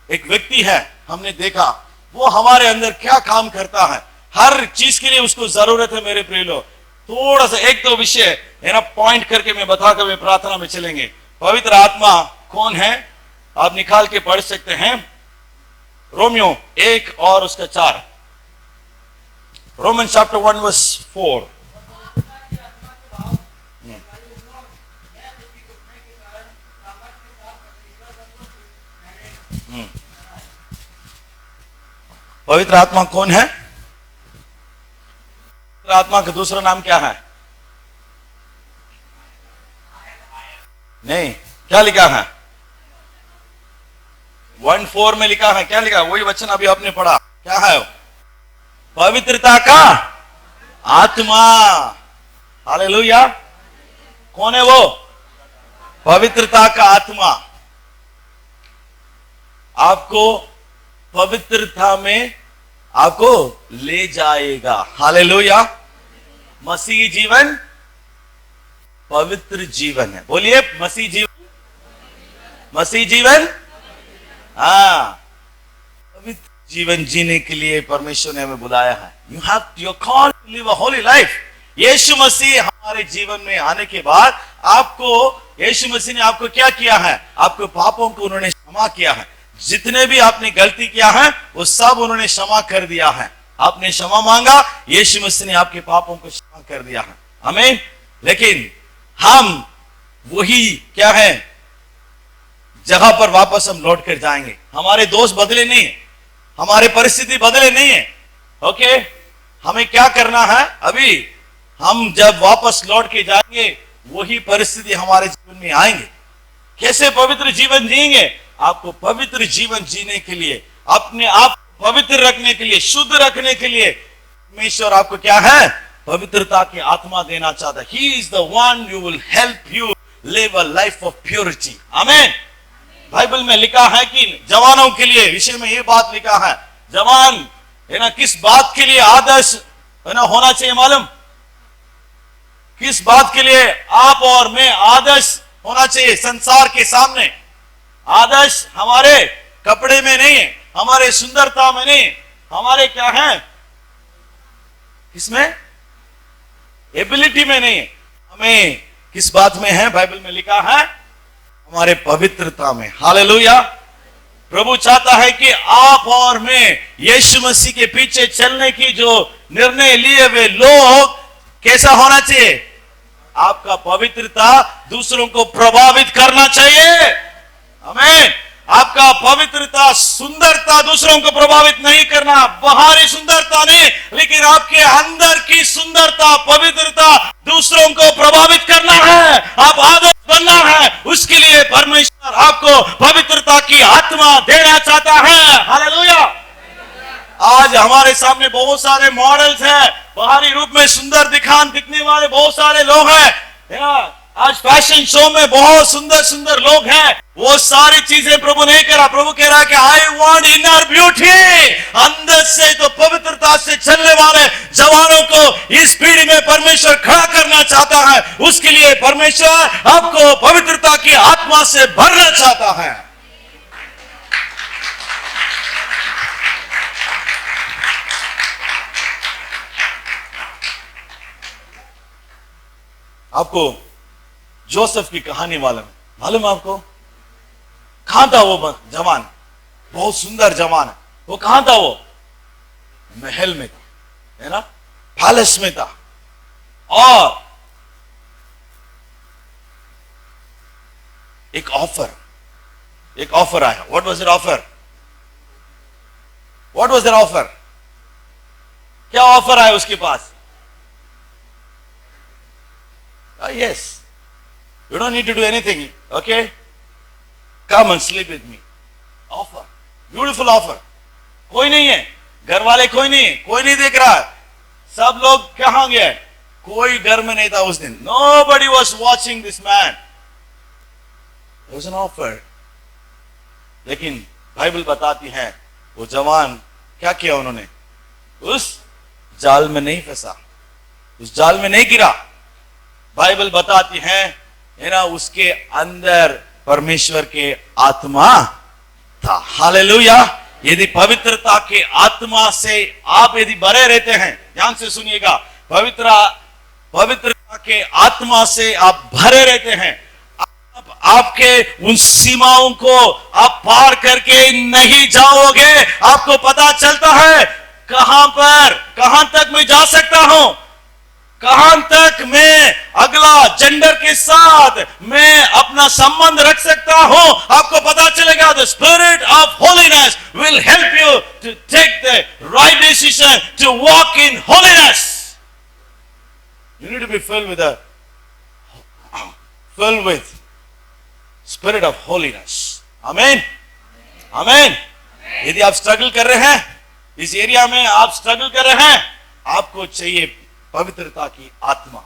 एक व्यक्ति है, हमने देखा वो हमारे अंदर क्या काम करता है। हर चीज के लिए उसको जरूरत है मेरे प्रिय लोग। थोड़ा सा एक दो विषय है ना पॉइंट करके मैं बताकर मैं प्रार्थना में चलेंगे। पवित्र आत्मा कौन है आप निकाल के पढ़ सकते हैं। रोमियो 1 और उसका 4, रोमन चैप्टर 1 वर्स 4। पवित्र आत्मा कौन है? पवित्र आत्मा का दूसरा नाम क्या है? नहीं, क्या लिखा है? 1:4 में लिखा है। क्या लिखा? वही वचन अभी आपने पढ़ा। क्या है? पवित्रता का आत्मा। हालेलुया। कौन है वो? पवित्रता का आत्मा आपको पवित्रता में आपको ले जाएगा। हालेलुया। मसीह जीवन पवित्र जीवन है। बोलिए मसीह जीवन, मसीह जीवन। हाँ, पवित्र जीवन जीने के लिए परमेश्वर ने हमें बुलाया है। You have your call to live a holy life. यीशु मसीह हमारे जीवन में आने के बाद आपको, यीशु मसीह ने आपको क्या किया है? आपको पापों को उन्होंने क्षमा किया है। जितने भी आपने गलती किया है वो सब उन्होंने क्षमा कर दिया है। आपने क्षमा मांगा, यीशु मसीह ने आपके पापों को क्षमा कर दिया है। आमीन। लेकिन हम वही क्या है जगह पर वापस हम लौट कर जाएंगे। हमारे दोस्त बदले नहीं है, हमारे परिस्थिति बदले नहीं है। ओके, हमें क्या करना है? अभी हम जब वापस लौट के जाएंगे वही परिस्थिति हमारे जीवन में आएंगे। कैसे पवित्र जीवन जिएंगे? आपको पवित्र जीवन जीने के लिए, अपने आप पवित्र रखने के लिए, शुद्ध रखने के लिए परमेश्वर आपको क्या है? पवित्रता की आत्मा देना चाहता है। He is the one who will help you live a life of purity. आमीन। बाइबल में लिखा है कि जवानों के लिए विषय में ये बात लिखा है। जवान है ना किस बात के लिए आदर्श है ना होना चाहिए मालूम? किस बात के लिए आप और मैं आदर्श होना चाहिए संसार के सामने? आदर्श हमारे कपड़े में नहीं है, हमारे सुंदरता में नहीं, हमारे क्या है किसमें? एबिलिटी में नहीं है। हमें किस बात में है? बाइबल में लिखा है हमारे पवित्रता में। हालेलुया। प्रभु चाहता है कि आप और मैं यीशु मसीह के पीछे चलने की जो निर्णय लिए वे लोग कैसा होना चाहिए? आपका पवित्रता दूसरों को प्रभावित करना चाहिए। आमीन। आपका पवित्रता, सुंदरता दूसरों को प्रभावित नहीं करना, बाहरी सुंदरता नहीं, लेकिन आपके अंदर की सुंदरता, पवित्रता दूसरों को प्रभावित करना है। आप आदर्श बनना है, उसके लिए परमेश्वर आपको पवित्रता की आत्मा देना चाहता है। हालेलुया। आज हमारे सामने बहुत सारे मॉडल्स हैं, बाहरी रूप में सुंदर दिखने वाले बहुत सारे लोग हैं। आज फैशन शो में बहुत सुंदर सुंदर लोग हैं। वो सारी चीजें प्रभु नहीं करा। प्रभु कह रहा है कि आई वांट इनर ब्यूटी। अंदर से तो पवित्रता से चलने वाले जवानों को इस पीढ़ी में परमेश्वर खड़ा करना चाहता है। उसके लिए परमेश्वर आपको पवित्रता की आत्मा से भरना चाहता है। आपको जोसेफ की कहानी मालूम आपको? कहां था वो जवान? बहुत सुंदर जवान है। वो कहां था? वो महल में था, है ना, पैलेस में था। और एक ऑफर आया। What was that offer? What was that offer? क्या ऑफर आया उसके पास? Yes. You don't need to do anything. Okay? Come and sleep with me. Offer. Beautiful offer. कोई नहीं है, घर वाले कोई नहीं है, कोई नहीं देख रहा है। सब लोग कहां गए? कोई घर में नहीं था उस दिन। Nobody was watching this man. It was an offer. लेकिन बाइबल बताती है वो जवान क्या किया उन्होंने? उस जाल में नहीं फंसा, उस जाल में नहीं गिरा। बाइबल बताती है ना उसके अंदर परमेश्वर के आत्मा था। हालेलुया। यदि पवित्रता के आत्मा से आप यदि भरे रहते हैं, ध्यान से सुनिएगा, पवित्रता के आत्मा से आप भरे रहते हैं, आपके उन सीमाओं को आप पार करके नहीं जाओगे। आपको पता चलता है कहां तक मैं जा सकता हूं, कहां तक मैं अगला जेंडर के साथ मैं अपना संबंध रख सकता हूं। आपको पता चलेगा। The spirit of holiness will help you to take the right decision to walk in holiness. You need to be filled with spirit of holiness. आमीन, आमीन। यदि आप स्ट्रगल कर रहे हैं, इस एरिया में आप स्ट्रगल कर रहे हैं, आपको चाहिए पवित्रता की आत्मा।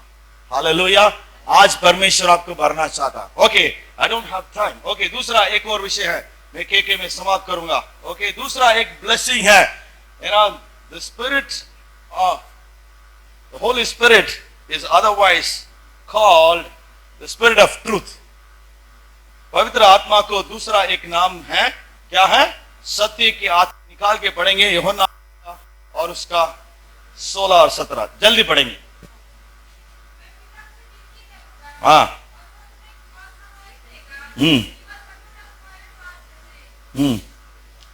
हालेलुया। आज परमेश्वर आपको भरना चाहता। Okay, I don't have time. Okay, दूसरा एक और विषय है, मैं के में समाप्त करूंगा। ओके, दूसरा एक ब्लेसिंग है, the spirit of the holy spirit is otherwise called the spirit of truth. पवित्र आत्मा को दूसरा एक नाम है, क्या है? सत्य की आत्मा। निकाल के पढ़ेंगे यूहन्ना और उसका 16 और 17, जल्दी पढ़ेंगे। हाँ,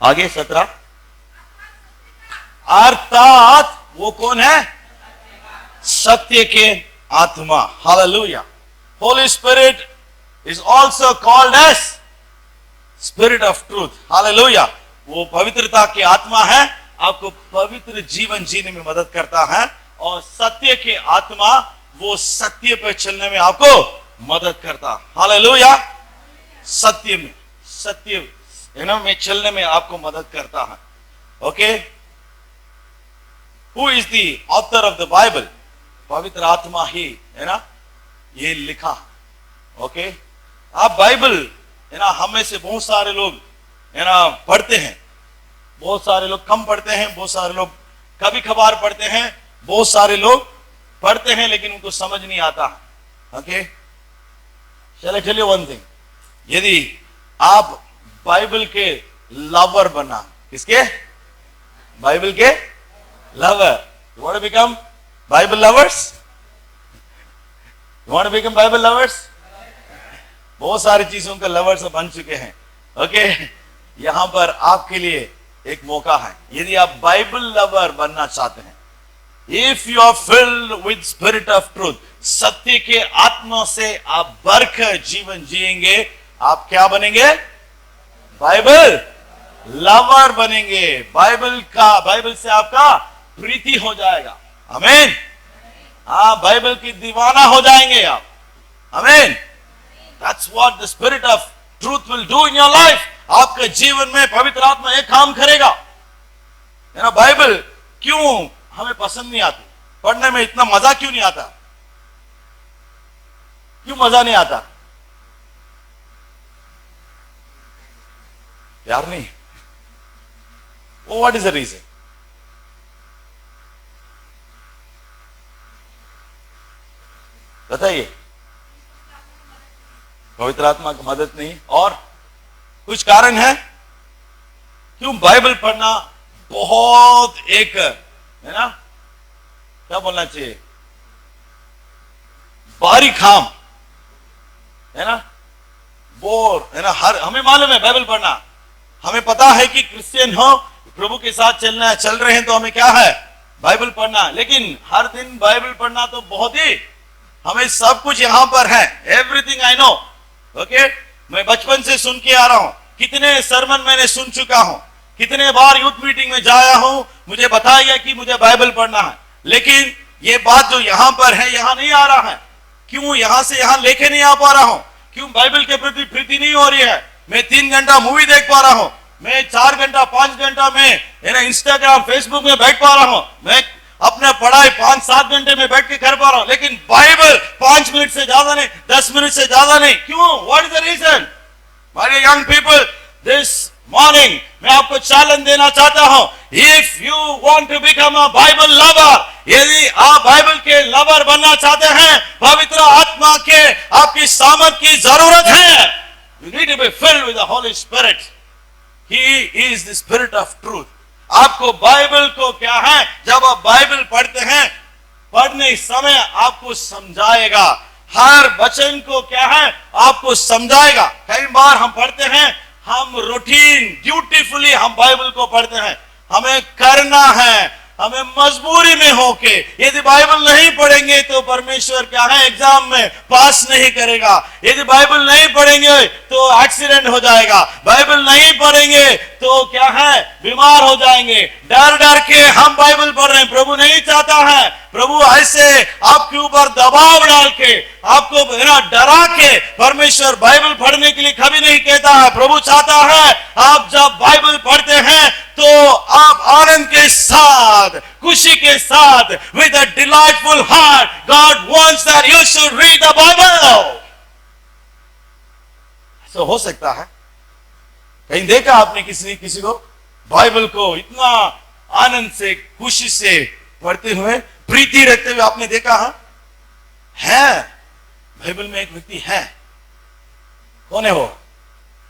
आगे 17। अर्थात वो कौन है? सत्य के आत्मा। Hallelujah. Holi spirit is also called as spirit of truth. Hallelujah. वो पवित्रता की आत्मा है, आपको पवित्र जीवन जीने में मदद करता है। और सत्य की आत्मा वो सत्य पर चलने में आपको मदद करता। हालेलुया। सत्य में चलने में आपको मदद करता है। Okay, who is the author of the Bible? पवित्र आत्मा ही है ना ये लिखा। ओके, आप बाइबल है ना, हमें से बहुत सारे लोग है ना पढ़ते हैं, बहुत सारे लोग कम पढ़ते हैं, बहुत सारे लोग कभी कभार पढ़ते हैं, बहुत सारे लोग पढ़ते हैं लेकिन उनको समझ नहीं आता। ओके, चले चलिए वन थिंग, यदि आप बाइबल के लवर बना, किसके? बाइबल के lover. You want to become Bible lovers? You want to become Bible lovers? बहुत सारी चीजों का लवर से बन चुके हैं। ओके, यहां पर आपके लिए एक मौका है। यदि आप बाइबल लवर बनना चाहते हैं, if you are filled with spirit of truth, सत्य के आत्मा से आप भरकर जीवन जिएंगे, आप क्या बनेंगे? बाइबल लवर बनेंगे। बाइबल से आपका प्रीति हो जाएगा। आमीन। हाँ, बाइबल की दीवाना हो जाएंगे आप। आमीन। That's what the spirit of truth will do in your life. आपके जीवन में पवित्र आत्मा एक काम करेगा। है ना, बाइबल क्यों हमें पसंद नहीं आती? पढ़ने में इतना मजा क्यों नहीं आता? क्यों मजा नहीं आता? प्यार नहीं? What is the reason? बताइए। पवित्र आत्मा की मदद नहीं, और कुछ कारण है क्यों बाइबल पढ़ना बहुत एक है ना, क्या बोलना चाहिए, भारी काम है ना, बोर है ना। हमें मालूम है बाइबल पढ़ना, हमें पता है कि क्रिश्चियन हो, प्रभु के साथ चल रहे हैं, तो हमें क्या है? बाइबल पढ़ना। लेकिन हर दिन बाइबल पढ़ना तो बहुत ही, हमें सब कुछ यहां पर है, एवरीथिंग आई नो। ओके, मैं बचपन से सुन के आ रहा हूं, कितने सरमन मैंने सुन चुका हूं, कितने बार यूथ मीटिंग में जाया हूं, मुझे बताया गया कि मुझे बाइबल पढ़ना है। लेकिन ये बात जो यहां पर है, यहां नहीं आ रहा है। क्यों यहां से यहां लेके नहीं आ पा रहा हूं? क्यों बाइबल के प्रति प्रीति नहीं हो रही है? मैं 3 घंटा मूवी देख पा रहा हूं, मैं 4 घंटा 5 घंटा में इंस्टाग्राम फेसबुक में बैठ पा रहा हूं, मैं अपने पढ़ाई 5-7 घंटे में बैठ के कर पा रहा हूं, लेकिन बाइबल 5 मिनट से ज्यादा नहीं, 10 मिनट से ज्यादा नहीं। क्यों? What is the reason? My young people, this morning मैं आपको चैलेंज देना चाहता हूं, if you want to become a Bible lover, यदि आप बाइबल के लवर बनना चाहते हैं, पवित्र आत्मा के आपकी सामर्थ की जरूरत है। You need to be filled with the holy spirit. He is the spirit of truth. आपको बाइबल को क्या है, जब आप बाइबल पढ़ते हैं, पढ़ने समय आपको समझाएगा, हर वचन को क्या है आपको समझाएगा। कई बार हम पढ़ते हैं, हम रूटीन ड्यूटीफुली हम बाइबल को पढ़ते हैं, हमें करना है, हमें मजबूरी में होके, यदि बाइबल नहीं पढ़ेंगे तो परमेश्वर क्या है एग्जाम में पास नहीं करेगा, यदि बाइबल नहीं पढ़ेंगे तो एक्सीडेंट हो जाएगा, बाइबल नहीं पढ़ेंगे तो क्या है बीमार हो जाएंगे। डर डर के हम बाइबल पढ़ रहे हैं, प्रभु नहीं चाहता है, प्रभु ऐसे आपके ऊपर दबाव डाल के, आपको डरा के परमेश्वर बाइबल पढ़ने के लिए कभी नहीं कहता है। प्रभु चाहता है आप जब बाइबल पढ़ते हैं तो आप आनंद के साथ, खुशी के साथ, with a delightful heart, God wants that you should read the Bible. So हो सकता है, कहीं देखा आपने किसी को बाइबल को इतना आनंद से, खुशी से पढ़ते हुए, प्रीति रखते हुए आपने देखा है? बाइबल में एक व्यक्ति है, कौन है वो?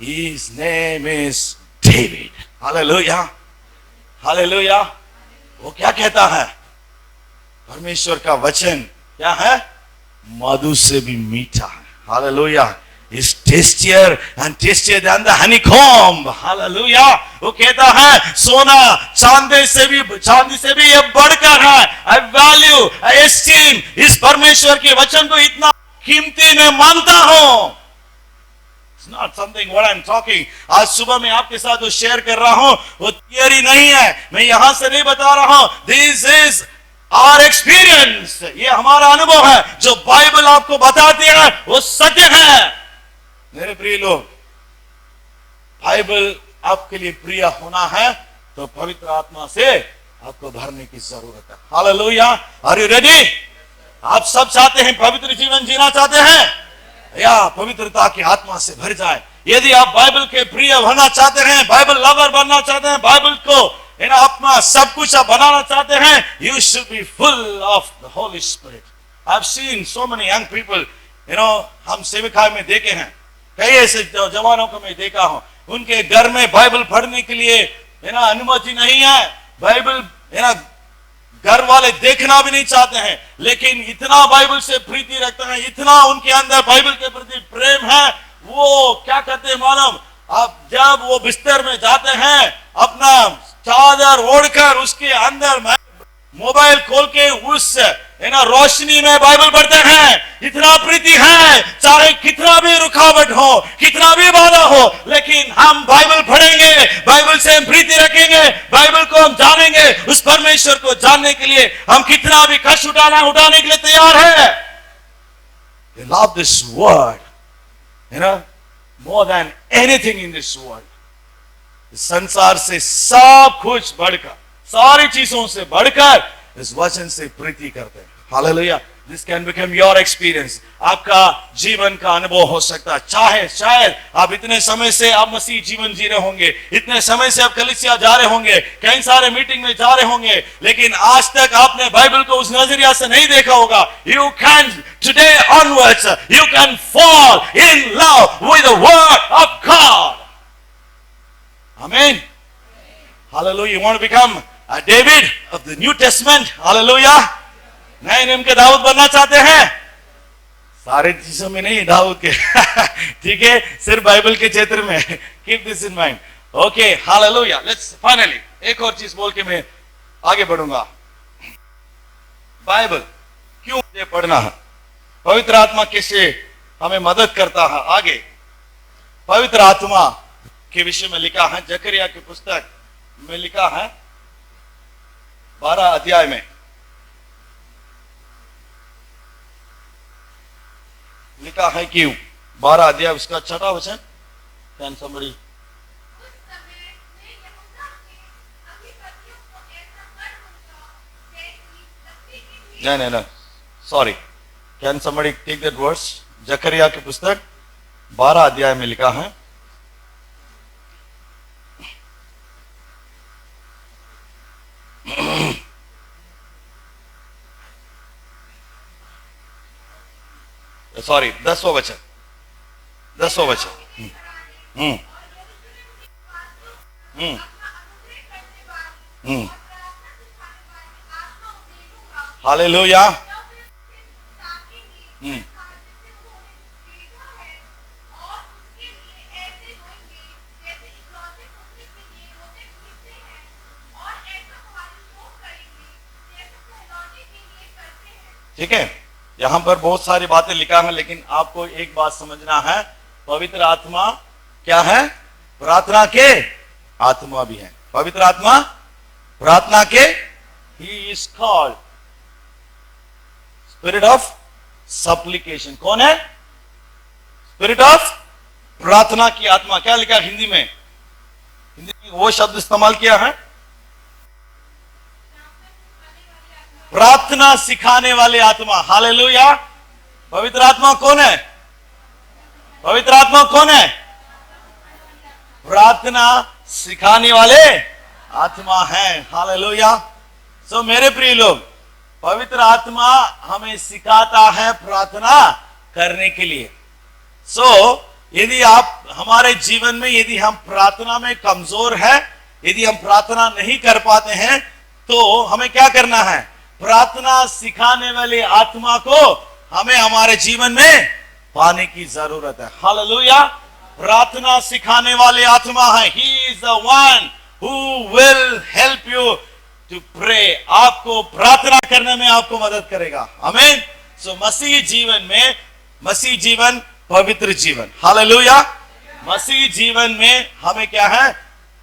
His name is David. Hallelujah, hallelujah. वो क्या कहता है? परमेश्वर का वचन क्या है? मधु से भी मीठा है। Hallelujah. Is tastier and tastier than the honeycomb. Hallelujah. वो कहता है सोना चांदी से भी ये बढ़कर है। I value, I esteem इस परमेश्वर के वचन को इतना कीमती मैं मानता हूं। It's not something what I'm talking. आज सुबह मैं आपके साथ जो शेयर कर रहा हूं वो थियरी नहीं है, मैं यहां से नहीं बता रहा हूं। This is our experience. ये हमारा अनुभव है, जो बाइबल आपको बताती है वो सत्य है। मेरे प्रिय लोग, बाइबल आपके लिए प्रिय होना है तो पवित्र आत्मा से आपको भरने की जरूरत है। हालेलुया। Are you ready? आप सब चाहते हैं पवित्र जीवन जीना चाहते हैं, या पवित्रता की आत्मा से भर जाए। यदि आप बाइबल के प्रिय बनना चाहते हैं, बाइबल लवर बनना चाहते हैं, बाइबल को अपना सब कुछ आप बनाना चाहते हैं, you should be full of the holy spirit. I have seen so many young people, हम सेविकाई में देखे हैं, कई ऐसे जवानों को मैं देखा हूं, उनके घर में बाइबल पढ़ने के लिए अनुमति नहीं है, बाइबल घर वाले देखना भी नहीं चाहते हैं, लेकिन इतना बाइबल से प्रीति रखते हैं, इतना उनके अंदर बाइबल के प्रति प्रेम है, वो क्या करते हैं मालूम? अब जब वो बिस्तर में जाते हैं, अपना चादर ओढ़कर उसके अंदर मोबाइल खोल के उस रोशनी में बाइबल पढ़ते हैं। इतना प्रीति है, चाहे कितना भी रुकावट हो, कितना भी बाधा हो, लेकिन हम बाइबल पढ़ेंगे, बाइबल से हम प्रीति रखेंगे, बाइबल को हम जानेंगे, उस परमेश्वर को जानने के लिए हम कितना भी कष्ट उठाने के लिए तैयार है। They love this word, more than anything in this world. संसार से सब कुछ बढ़कर, सारी चीजों से बढ़कर इस वचन से प्रीति करते हैं। Hallelujah. This can become your experience. आपका जीवन का अनुभव हो सकता है। चाहे शायद आप इतने समय से आप मसीह जीवन जी रहे होंगे, इतने समय से आप कलीसिया जा रहे होंगे, कई सारे मीटिंग में जा रहे होंगे, लेकिन आज तक आपने बाइबल को उस नजरिया से नहीं देखा होगा। You can today onwards, you can fall in love with the word of God. Amen. Hallelujah. You want to become a David of the New Testament? Hallelujah. नए नियम के दाऊद बनना चाहते हैं? सारे चीजों में नहीं, दाऊद के ठीक है, सिर्फ बाइबल के क्षेत्र में। Keep this in mind. Okay, hallelujah. Let's finally एक और चीज बोल के मैं आगे बढ़ूंगा। बाइबल क्यों मुझे पढ़ना है? पवित्र आत्मा कैसे हमें मदद करता है? आगे पवित्र आत्मा के विषय में लिखा है, जकरिया की पुस्तक में लिखा है 12 अध्याय में लिखा है कि 12 अध्याय उसका 6वां वचन। Can somebody? नहीं, sorry, can somebody take that verse? जकरिया की पुस्तक 12 अध्याय में लिखा है, सॉरी 10वां वचन। हम्म हम्म हालेलुया। हम्म ठीक है, यहां पर बहुत सारी बातें लिखा है, लेकिन आपको एक बात समझना है, पवित्र आत्मा क्या है? प्रार्थना के आत्मा भी है। पवित्र आत्मा प्रार्थना के, he is called spirit of supplication. कौन है? स्पिरिट ऑफ प्रार्थना की आत्मा। क्या लिखा है हिंदी में? हिंदी में वो शब्द इस्तेमाल किया है, प्रार्थना सिखाने वाले आत्मा। हालेलुया। पवित्र आत्मा कौन है? पवित्र आत्मा कौन है? प्रार्थना सिखाने वाले आत्मा है। हालेलुया। सो मेरे प्रिय लोग, पवित्र आत्मा हमें सिखाता है प्रार्थना करने के लिए। यदि आप हमारे जीवन में, यदि हम प्रार्थना में कमजोर है, यदि हम प्रार्थना नहीं कर पाते हैं, तो हमें क्या करना है? प्रार्थना सिखाने वाले आत्मा को हमें हमारे जीवन में पाने की जरूरत है। हालेलुया। प्रार्थना सिखाने वाले आत्मा है। He is the one who will help you to pray। आपको प्रार्थना करने में आपको मदद करेगा। आमीन। मसीह जीवन में, मसीह जीवन पवित्र जीवन। हालेलुया। मसीह जीवन में हमें क्या है?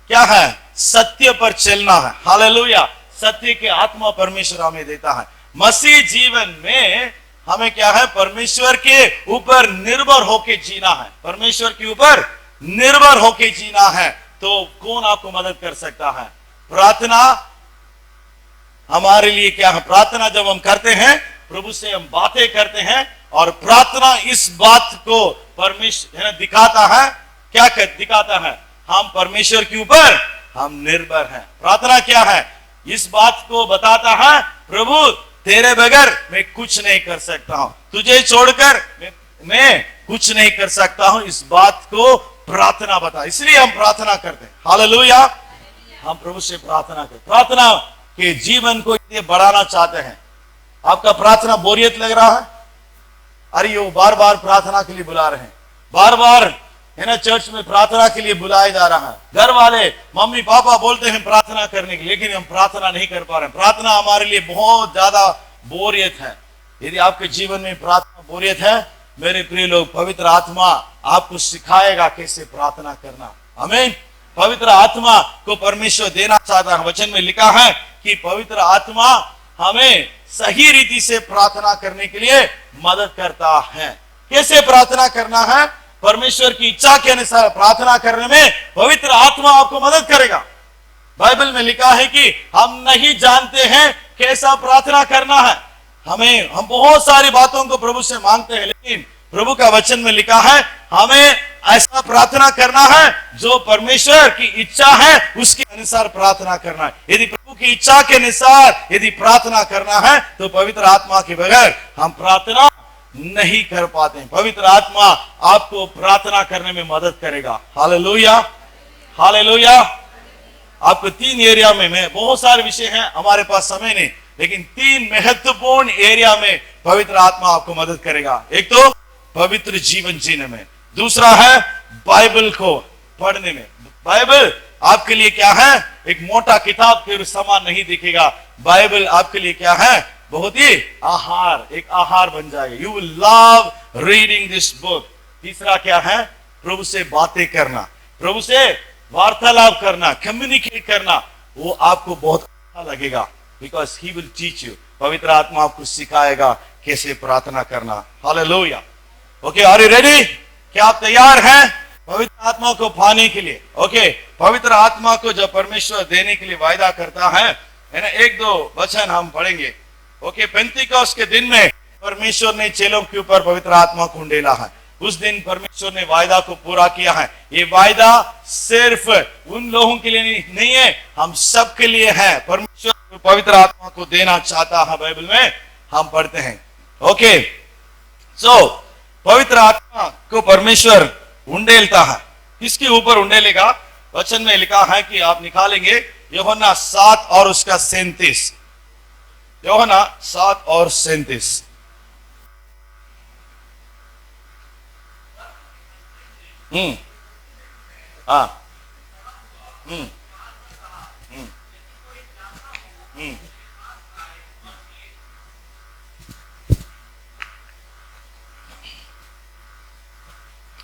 क्या है? सत्य पर चलना है। हालेलुया। सत्य के आत्मा परमेश्वर हमें देता है। मसीह जीवन में हमें क्या है? परमेश्वर के ऊपर निर्भर होके जीना है। परमेश्वर के ऊपर निर्भर होके जीना है। तो कौन आपको मदद कर सकता है? प्रार्थना हमारे लिए क्या है? प्रार्थना जब हम करते हैं, प्रभु से हम बातें करते हैं, और प्रार्थना इस बात को परमेश्वर दिखाता है। क्या दिखाता है? हम परमेश्वर के ऊपर हम निर्भर हैं। प्रार्थना क्या है? इस बात को बताता है, प्रभु तेरे बगैर मैं कुछ नहीं कर सकता हूं, तुझे छोड़कर मैं कुछ नहीं कर सकता हूं। इस बात को प्रार्थना बता, इसलिए हम प्रार्थना करते हैं। हालेलुया। हम प्रभु से प्रार्थना करते। प्रार्थना के जीवन को यदि बढ़ाना चाहते हैं, आपका प्रार्थना बोरियत लग रहा है, अरे वो बार बार प्रार्थना के लिए बुला रहे हैं, बार बार है ना चर्च में प्रार्थना के लिए बुलाया जा रहा है। घर वाले मम्मी पापा बोलते हैं प्रार्थना करने के लिए, लेकिन हम प्रार्थना नहीं कर पा रहे हैं। प्रार्थना हमारे लिए बहुत ज्यादा बोरियत है। यदि आपके जीवन में प्रार्थना बोरियत है, मेरे प्रिय लोग, पवित्र आत्मा आपको सिखाएगा कैसे प्रार्थना करना। आमीन। पवित्र आत्मा को परमेश्वर देना चाहता है। वचन में लिखा है कि पवित्र आत्मा हमें सही रीति से प्रार्थना करने के लिए मदद करता है। कैसे प्रार्थना करना है? परमेश्वर की इच्छा के अनुसार प्रार्थना करने में पवित्र आत्मा आपको मदद करेगा। बाइबल में लिखा है कि हम नहीं जानते हैं कैसा प्रार्थना करना है। हम बहुत सारी बातों को प्रभु से मांगते हैं, लेकिन प्रभु का वचन में लिखा है हमें ऐसा प्रार्थना करना है जो परमेश्वर की इच्छा है उसके अनुसार प्रार्थना करना है। यदि प्रभु की इच्छा के अनुसार यदि प्रार्थना करना है, तो पवित्र आत्मा के बगैर हम प्रार्थना नहीं कर पाते। पवित्र आत्मा आपको प्रार्थना करने में मदद करेगा। हालेलुया। हालेलुया। आपको 3 एरिया में बहुत सारे विषय हैं, हमारे पास समय नहीं, लेकिन 3 महत्वपूर्ण एरिया में पवित्र आत्मा आपको मदद करेगा। एक तो पवित्र जीवन जीने में, दूसरा है बाइबल को पढ़ने में। बाइबल आपके लिए क्या है? एक मोटा किताब के समान नहीं दिखेगा। बाइबल आपके लिए क्या है? बहुत ही आहार, एक आहार बन जाएगा। You will love reading this book. तीसरा क्या है? प्रभु से बातें करना, प्रभु से वार्तालाप करना, कम्युनिकेट करना, वो आपको बहुत अच्छा लगेगा, because he will teach you. पवित्र आत्मा आपको सिखाएगा कैसे प्रार्थना करना। हालेलुया। Okay, are you ready? क्या आप तैयार हैं पवित्र आत्मा को पाने के लिए? ओके, पवित्र आत्मा को जब परमेश्वर देने के लिए वायदा करता है ना, 1-2 वचन हम पढ़ेंगे। ओके, पेंतिकोस्त के दिन में परमेश्वर ने चेलों के ऊपर पवित्र आत्मा को उंडेला है। उस दिन परमेश्वर ने वायदा को पूरा किया है। ये वायदा सिर्फ उन लोगों के लिए नहीं है, हम सब के लिए है। परमेश्वर पवित्र आत्मा को देना चाहता है, बाइबल में हम पढ़ते हैं। ओके, पवित्र आत्मा को परमेश्वर उंडेलता है। किसके ऊपर उंडेलेगा? वचन में लिखा है कि आप निकालेंगे यूहन्ना 7 और उसका 37। यूहन्ना 7 और 37। हाँ।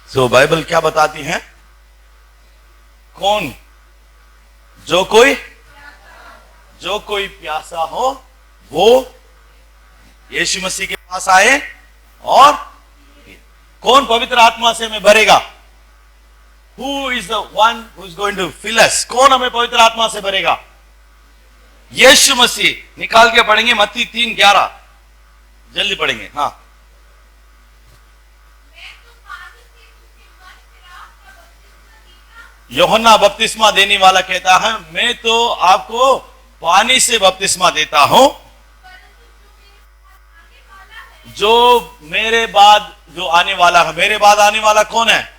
तो बाइबल क्या बताती है? कौन? जो कोई प्यासा हो वो यीशु मसीह के पास आए और कौन पवित्र आत्मा से हमें भरेगा? Who is the one who is going to fill us? कौन हमें पवित्र आत्मा से भरेगा? यीशु मसीह। निकाल के पढ़ेंगे मत्ती 3:11। जल्दी पढ़ेंगे। हाँ। यूहन्ना बपतिस्मा देने वाला कहता है, मैं तो आपको पानी से बपतिस्मा देता हूं, जो मेरे बाद जो आने वाला है। मेरे बाद आने वाला कौन है?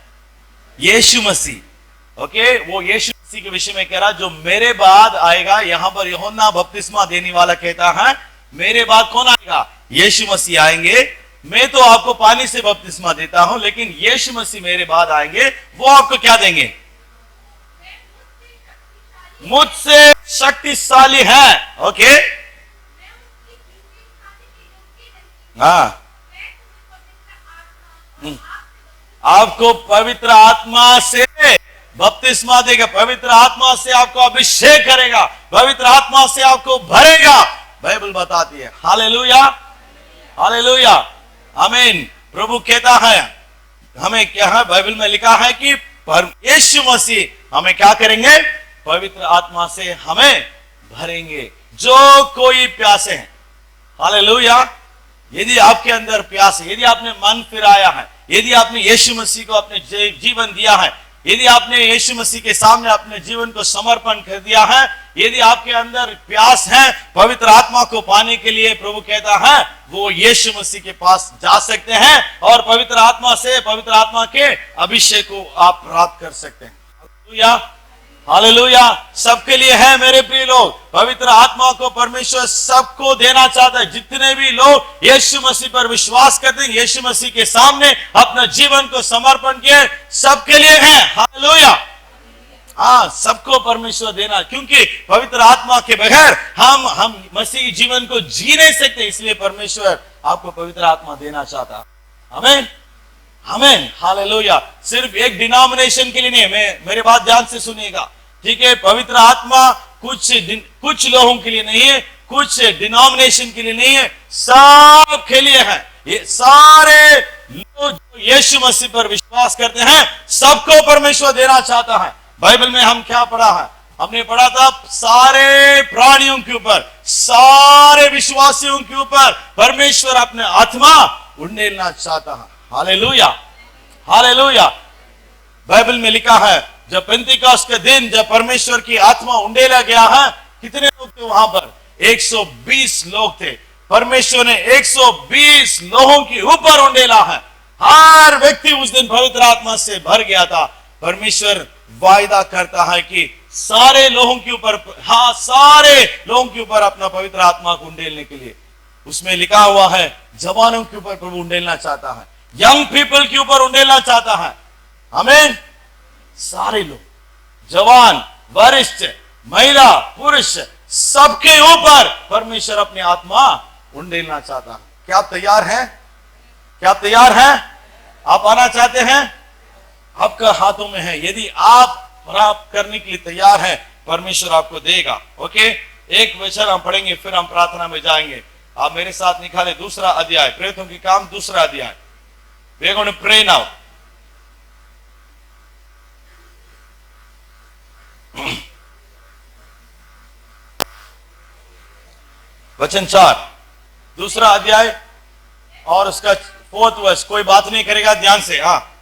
यीशु मसीह। ओके, वो यीशु मसीह के विषय में कह रहा, जो मेरे बाद आएगा। यहां पर यूहन्ना बपतिस्मा देने वाला कहता है, मेरे बाद कौन आएगा? यीशु मसीह आएंगे। मैं तो आपको पानी से बपतिस्मा देता हूं, लेकिन यीशु मसीह मेरे बाद आएंगे। वो आपको क्या देंगे? मुझसे शक्तिशाली है। ओके, हाँ। आपको पवित्र आत्मा से बपतिस्मा देगा, पवित्र आत्मा से आपको अभिषेक करेगा, पवित्र आत्मा से आपको भरेगा। बाइबल बताती है। हालेलुया, हालेलुया, आमीन। प्रभु कहता है हमें, क्या है बाइबल में लिखा है कि यीशु मसीह हमें क्या करेंगे? पवित्र आत्मा से हमें भरेंगे। जो कोई प्यासे हैं। हालेलुया। यदि आपके अंदर प्यास है, यदि आपने मन फिराया है, यदि आपने यीशु मसीह को अपने जीवन दिया है, यदि आपने यीशु मसीह के सामने अपने जीवन को समर्पण कर दिया है, यदि आपके अंदर प्यास है पवित्र आत्मा को पाने के लिए, प्रभु कहता है वो यीशु मसीह के पास जा सकते हैं और पवित्र आत्मा से, पवित्र आत्मा के अभिषेक को आप प्राप्त कर सकते हैं। Hallelujah, hallelujah. सबके लिए है मेरे प्रिय लोग। पवित्र आत्मा को परमेश्वर सबको देना चाहता है। जितने भी लोग यीशु मसीह पर विश्वास करते हैं, यीशु मसीह के सामने अपना जीवन को समर्पण किए, सबके लिए है। हालेलुया। हाँ, सबको परमेश्वर देना, क्योंकि पवित्र आत्मा के बगैर हम मसीह जीवन को जी नहीं सकते। इसलिए परमेश्वर आपको पवित्र आत्मा देना चाहता। आमीन, आमीन, हालेलुया। सिर्फ एक डिनोमिनेशन के लिए नहीं है। मेरे बात ध्यान से सुनिएगा, ठीक है? पवित्र आत्मा कुछ लोगों के लिए नहीं है, कुछ डिनोमिनेशन के लिए नहीं है, सब के लिए है। ये सारे लोग जो यीशु मसीह पर विश्वास करते हैं, सबको परमेश्वर देना चाहता है। बाइबल में हम क्या पढ़ा है? हमने पढ़ा था सारे प्राणियों के ऊपर, सारे विश्वासियों के ऊपर परमेश्वर अपने आत्मा उंडेलना चाहता है। Hallelujah, hallelujah. बाइबल में लिखा है जब पेंतिकोस्त के दिन जब परमेश्वर की आत्मा उंडेला गया है, कितने लोग थे वहां पर? 120 लोग थे। परमेश्वर ने 120 लोगों के ऊपर उंडेला है। हर व्यक्ति उस दिन पवित्र आत्मा से भर गया था। परमेश्वर वायदा करता है कि सारे लोगों के ऊपर, हाँ, सारे लोगों के ऊपर अपना पवित्र आत्मा को उंडेलने के लिए। उसमें लिखा हुआ है जवानों के ऊपर प्रभु उंडेलना चाहता है, यंग पीपल के ऊपर उंडेलना चाहता है। आमीन। सारे लोग, जवान, वरिष्ठ, महिला, पुरुष, सबके ऊपर परमेश्वर अपनी आत्मा उंडेलना चाहता है। क्या आप तैयार हैं? क्या आप तैयार हैं? आप आना चाहते हैं? आपका हाथों में है। यदि आप प्राप्त करने के लिए तैयार हैं, परमेश्वर आपको देगा। ओके, एक वचन हम पढ़ेंगे, फिर हम प्रार्थना में जाएंगे। आप मेरे साथ निकाले दूसरा अध्याय, प्रेरितों के काम दूसरा अध्याय। We are going to pray now. वचन 4, दूसरा अध्याय और उसका 4th वर्ष। कोई बात नहीं करेगा, ध्यान से। हाँ,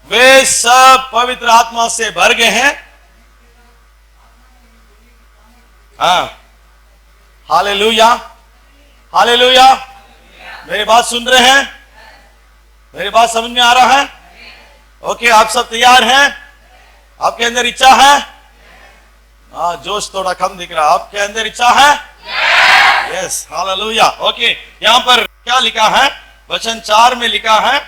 वे सब पवित्र आत्मा से भर गए हैं। हाँ, हालेलुया, हालेलुया। मेरी बात सुन रहे हैं? मेरी बात समझ में आ रहा है? ओके, आप सब तैयार हैं? आपके अंदर इच्छा है? हाँ, जोश थोड़ा कम दिख रहा है। आपके अंदर इच्छा है? Yes, hallelujah. ओके, यहाँ पर क्या लिखा है? वचन 4 में लिखा है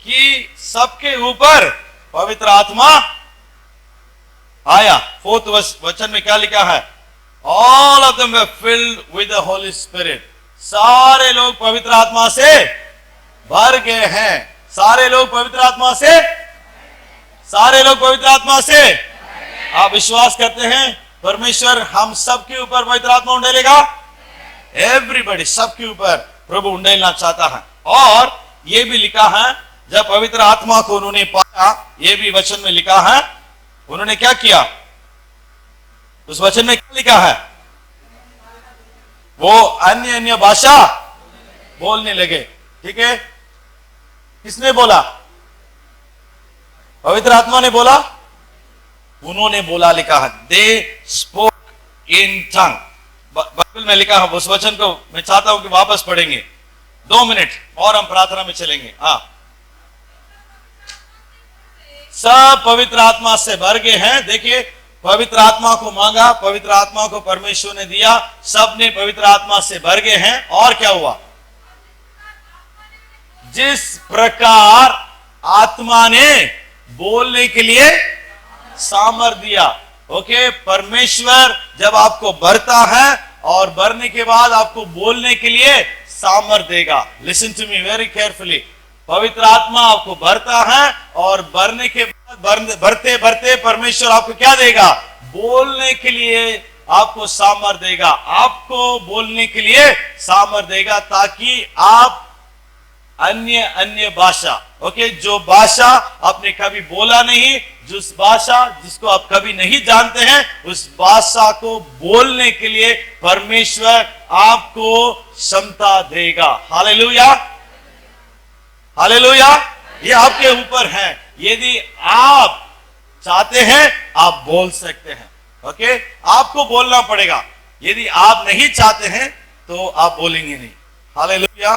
कि सबके ऊपर पवित्र आत्मा आया। 4th वचन में क्या लिखा है? All of them were filled with the Holy Spirit. सारे लोग पवित्र आत्मा से भर गए हैं। सारे लोग पवित्र आत्मा से, सारे लोग पवित्र आत्मा से। आप विश्वास करते हैं परमेश्वर हम सबके ऊपर पवित्र आत्मा उंडेलेगा? एवरीबॉडी, सबके ऊपर प्रभु उंडेलना चाहता है। और ये भी लिखा है जब पवित्र आत्मा को उन्होंने पाया, ये भी वचन में लिखा है, उन्होंने क्या किया? उस वचन में क्या लिखा है? वो अन्य अन्य भाषा बोलने लगे। ठीक है, किसने बोला? पवित्र आत्मा ने बोला, उन्होंने बोला, लिखा है they spoke in tongue. Bible में लिखा है, उस वचन को मैं चाहता हूं कि वापस पढ़ेंगे। 2 मिनट और हम प्रार्थना में चलेंगे। हाँ, सब पवित्र आत्मा से भर गए हैं। देखिए, पवित्र आत्मा को मांगा, पवित्र आत्मा को परमेश्वर ने दिया, सब ने पवित्र आत्मा से भर गए हैं। और क्या हुआ? जिस प्रकार आत्मा ने बोलने के लिए सामर्थ दिया। ओके, परमेश्वर जब आपको भरता है और भरने के बाद आपको बोलने के लिए सामर्थ देगा। Listen to me very carefully. पवित्र आत्मा आपको भरता है और भरने के बाद भरते भरते परमेश्वर आपको क्या देगा? बोलने के लिए आपको सामर्थ देगा। आपको बोलने के लिए सामर्थ देगा ताकि आप अन्य अन्य भाषा, ओके, जो भाषा आपने कभी बोला नहीं, जिस भाषा जिसको आप कभी नहीं जानते हैं, उस भाषा को बोलने के लिए परमेश्वर आपको क्षमता देगा। Hallelujah, hallelujah. ये आपके ऊपर है। यदि आप चाहते हैं आप बोल सकते हैं। ओके, आपको बोलना पड़ेगा। यदि आप नहीं चाहते हैं तो आप बोलेंगे नहीं। हालेलुया।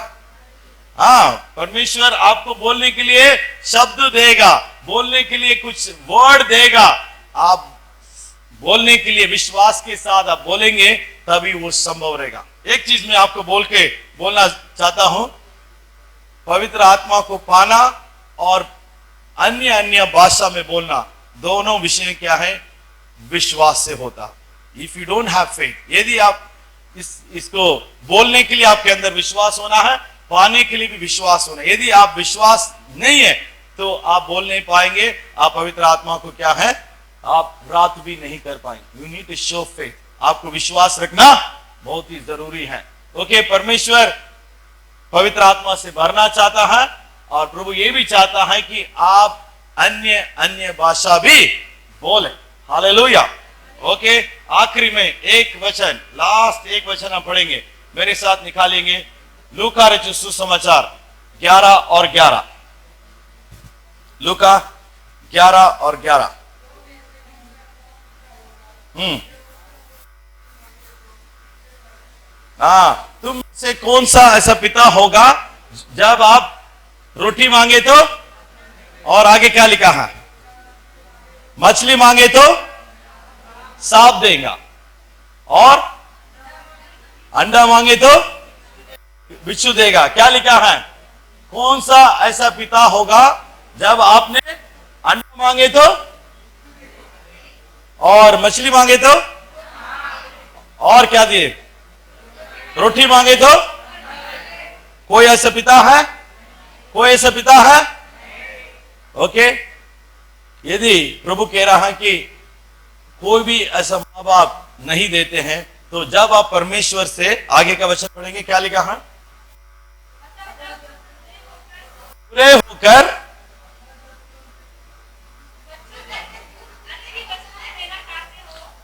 हाँ, परमेश्वर आपको बोलने के लिए शब्द देगा, बोलने के लिए कुछ वर्ड देगा। आप बोलने के लिए विश्वास के साथ आप बोलेंगे, तभी वो संभव रहेगा। एक चीज मैं आपको बोलना चाहता हूं, पवित्र आत्मा को पाना और अन्य अन्य भाषा में बोलना, दोनों विषय क्या है? विश्वास से होता। If you don't have faith, यदि आप इसको बोलने के लिए आपके अंदर विश्वास होना है, पाने के लिए भी विश्वास होना। यदि आप विश्वास नहीं है तो आप बोल नहीं पाएंगे। आप पवित्र आत्मा को क्या है? आप प्राप्त भी नहीं कर पाएंगे। You need to show faith. आपको विश्वास रखना बहुत ही जरूरी है। ओके, परमेश्वर पवित्र आत्मा से भरना चाहता है और प्रभु ये भी चाहता है कि आप अन्य अन्य भाषा भी बोले। हालेलुया। ओके, आखिरी में एक वचन, लास्ट एक वचन हम पढ़ेंगे, मेरे साथ निकालेंगे। लूका रचित सुसमाचार 11 और 11। लूका 11 और 11। तुम से कौन सा ऐसा पिता होगा जब आप रोटी मांगे तो, और आगे क्या लिखा है? मछली मांगे तो सांप देगा, और अंडा मांगे तो बिच्छू देगा। क्या लिखा है? कौन सा ऐसा पिता होगा जब आपने अंडा मांगे तो और मछली मांगे तो और क्या दिए? रोटी मांगे तो? कोई ऐसा पिता है? कोई ऐसा पिता है? ओके, यदि प्रभु कह रहा है कि कोई भी ऐसा माँ बाप नहीं देते हैं, तो जब आप परमेश्वर से, आगे का वचन पढ़ेंगे, क्या लिखा है? बुरे होकर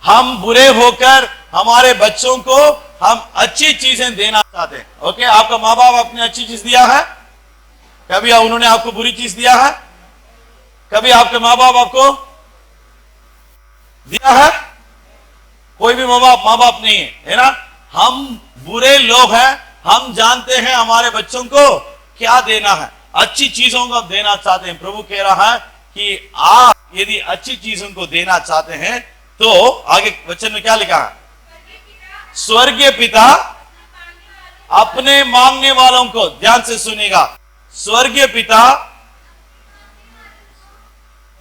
हम बुरे होकर हमारे बच्चों को हम अच्छी चीजें देना चाहते हैं। ओके, आपका माँ बाप आपने अच्छी चीज दिया है? कभी उन्होंने आपको बुरी चीज दिया है? कभी आपके माँ बाप आपको दिया है? कोई भी माँ बाप नहीं है ना? हम बुरे लोग हैं। हम जानते हैं हमारे बच्चों को क्या देना है, अच्छी चीजों को देना चाहते हैं। प्रभु कह रहा है कि आप यदि अच्छी चीज उनको देना चाहते हैं तो आगे वचन में क्या लिखा है? स्वर्गीय पिता अपने मांगने वालों को, ध्यान से सुनिएगा, स्वर्गीय पिता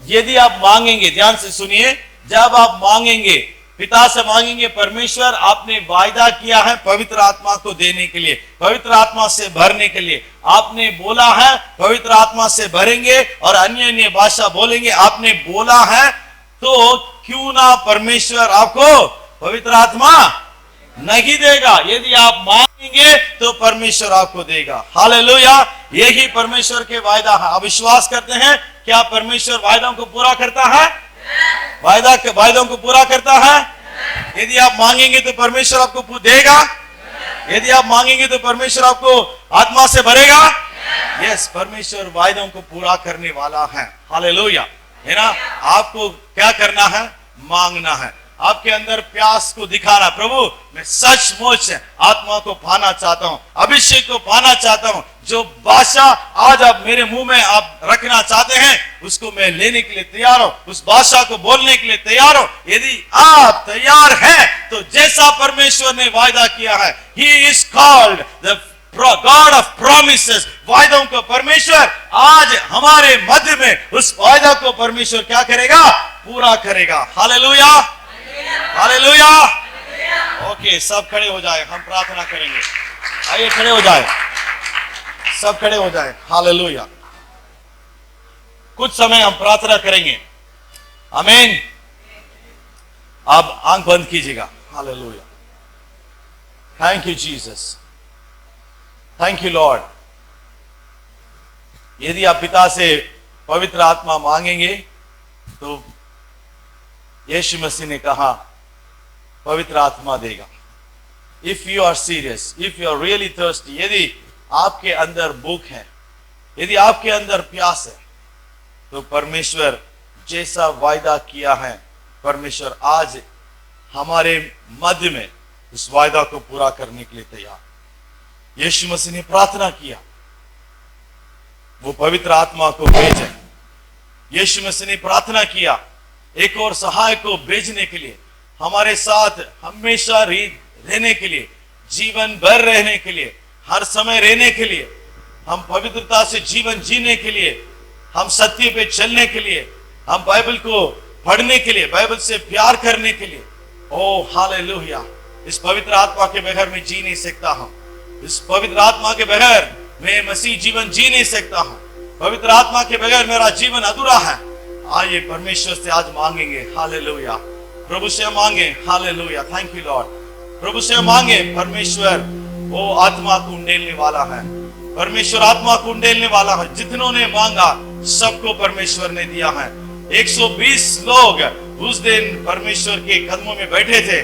यदि आप मांगेंगे, ध्यान से सुनिए, जब आप मांगेंगे, पिता से मांगेंगे, परमेश्वर आपने वायदा किया है पवित्र आत्मा को देने के लिए, पवित्र आत्मा से भरने के लिए। आपने बोला है पवित्र आत्मा से भरेंगे और अन्य अन्य भाषा बोलेंगे, आपने बोला है, तो क्यों ना परमेश्वर आपको पवित्र आत्मा नहीं देगा? यदि आप मांगेंगे तो परमेश्वर आपको देगा। हालेलुया, यही परमेश्वर के वायदा है। आप विश्वास करते हैं क्या परमेश्वर वायदों को पूरा करता है? वायदों को पूरा करता है। यदि आप मांगेंगे तो परमेश्वर आपको देगा। यदि आप मांगेंगे तो परमेश्वर आपको आत्मा से भरेगा। यस, परमेश्वर वायदों को पूरा करने वाला है। हालेलुया, है ना? आपको क्या करना है? मांगना है। आपके अंदर प्यास को दिखाना, प्रभु मैं सचमुच आत्मा को पाना चाहता हूं, अभिषेक को पाना चाहता हूं। जो भाषा आज आप मेरे मुंह में आप रखना चाहते हैं उसको मैं लेने के लिए तैयार हूं, उस भाषा को बोलने के लिए तैयार हूं। यदि आप तैयार हैं तो जैसा परमेश्वर ने वायदा किया है, ही is called the God of promises, वायदों को परमेश्वर आज हमारे मध्य में उस वायदा को परमेश्वर क्या करेगा? पूरा करेगा। Hallelujah, hallelujah. ओके, सब खड़े हो जाए, हम प्रार्थना करेंगे। आइए खड़े हो जाए, सब खड़े हो जाए। हालेलुया, कुछ समय हम प्रार्थना करेंगे। आमीन। आप आंख बंद कीजिएगा। Hallelujah, thank you Jesus, thank you Lord. यदि आप पिता से पवित्र आत्मा मांगेंगे तो यीशु मसीह ने कहा पवित्र आत्मा देगा। If you are serious, if you are really thirsty, यदि आपके अंदर भूख है, यदि आपके अंदर प्यास है, तो परमेश्वर जैसा वायदा किया है, परमेश्वर आज हमारे मध्य में उस वायदा को पूरा करने के लिए तैयार। यीशु मसीह ने प्रार्थना किया वो पवित्र आत्मा को भेजे। यीशु मसीह ने प्रार्थना किया एक और सहायक को भेजने के लिए, हमारे साथ हमेशा रहने के लिए, जीवन भर रहने के लिए, हर समय रहने के लिए, हम पवित्रता से जीवन जीने के लिए, हम सत्य पे चलने के लिए, हम बाइबल को पढ़ने के लिए, बाइबल से प्यार करने के लिए। ओ हालेलुया, इस पवित्र आत्मा के बगैर मैं जी नहीं सकता हूं। इस पवित्र आत्मा के बगैर मैं मसीह जीवन जी नहीं सकता हूं। पवित्र आत्मा के बगैर मेरा जीवन अधूरा है। आइए परमेश्वर से आज मांगेंगे। हालेलुया, प्रभु से मांगे। Hallelujah, thank you Lord. प्रभु से मांगे। परमेश्वर वो आत्मा को उंडेलने वाला है। परमेश्वर आत्मा को उंडेलने वाला है। जितनों ने मांगा सबको परमेश्वर ने दिया है। 120 लोग उस दिन परमेश्वर के कदमों में बैठे थे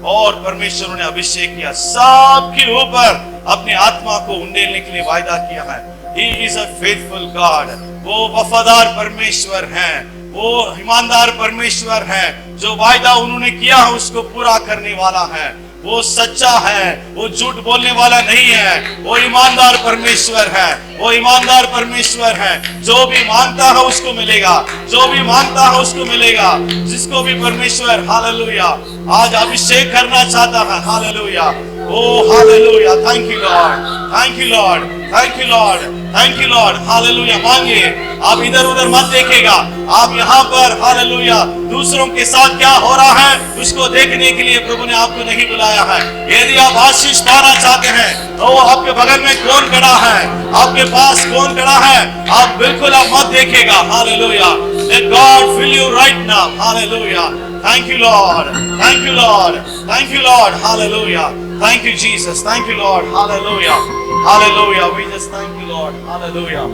और परमेश्वर ने अभिषेक किया, सबके ऊपर अपने आत्मा को उंडेलने के लिए वायदा किया है। He is a faithful God, वो वफादार परमेश्वर हैं, वो ईमानदार परमेश्वर है। जो वायदा उन्होंने किया है उसको पूरा करने वाला है। वो सच्चा है, वो झूठ बोलने वाला नहीं है। वो ईमानदार परमेश्वर है, वो ईमानदार परमेश्वर है। जो भी मांगता है उसको मिलेगा, जो भी मांगता है उसको मिलेगा। जिसको भी परमेश्वर हालेलुया आज अभिषेक करना चाहता है। Hallelujah, oh hallelujah, thank you Lord, thank you Lord, thank you Lord, thank you Lord. Hallelujah, मांगिए। आप इधर उधर मत देखिएगा, आप यहाँ पर हालेलुया दूसरों के साथ क्या हो रहा है उसको देखने के लिए प्रभु ने आपको नहीं बुलाया है। यदि आप आशीष पाना चाहते हैं तो आपके बगल में कौन खड़ा है, आपके पास कौन खड़ा है, आप बिल्कुल आप मत देखिएगा। Hallelujah, let God fill you right now. Hallelujah, thank you Lord, thank you Lord, thank you Lord. Hallelujah, thank you Jesus, thank you Lord. Hallelujah, hallelujah, we just thank you Lord. Hallelujah,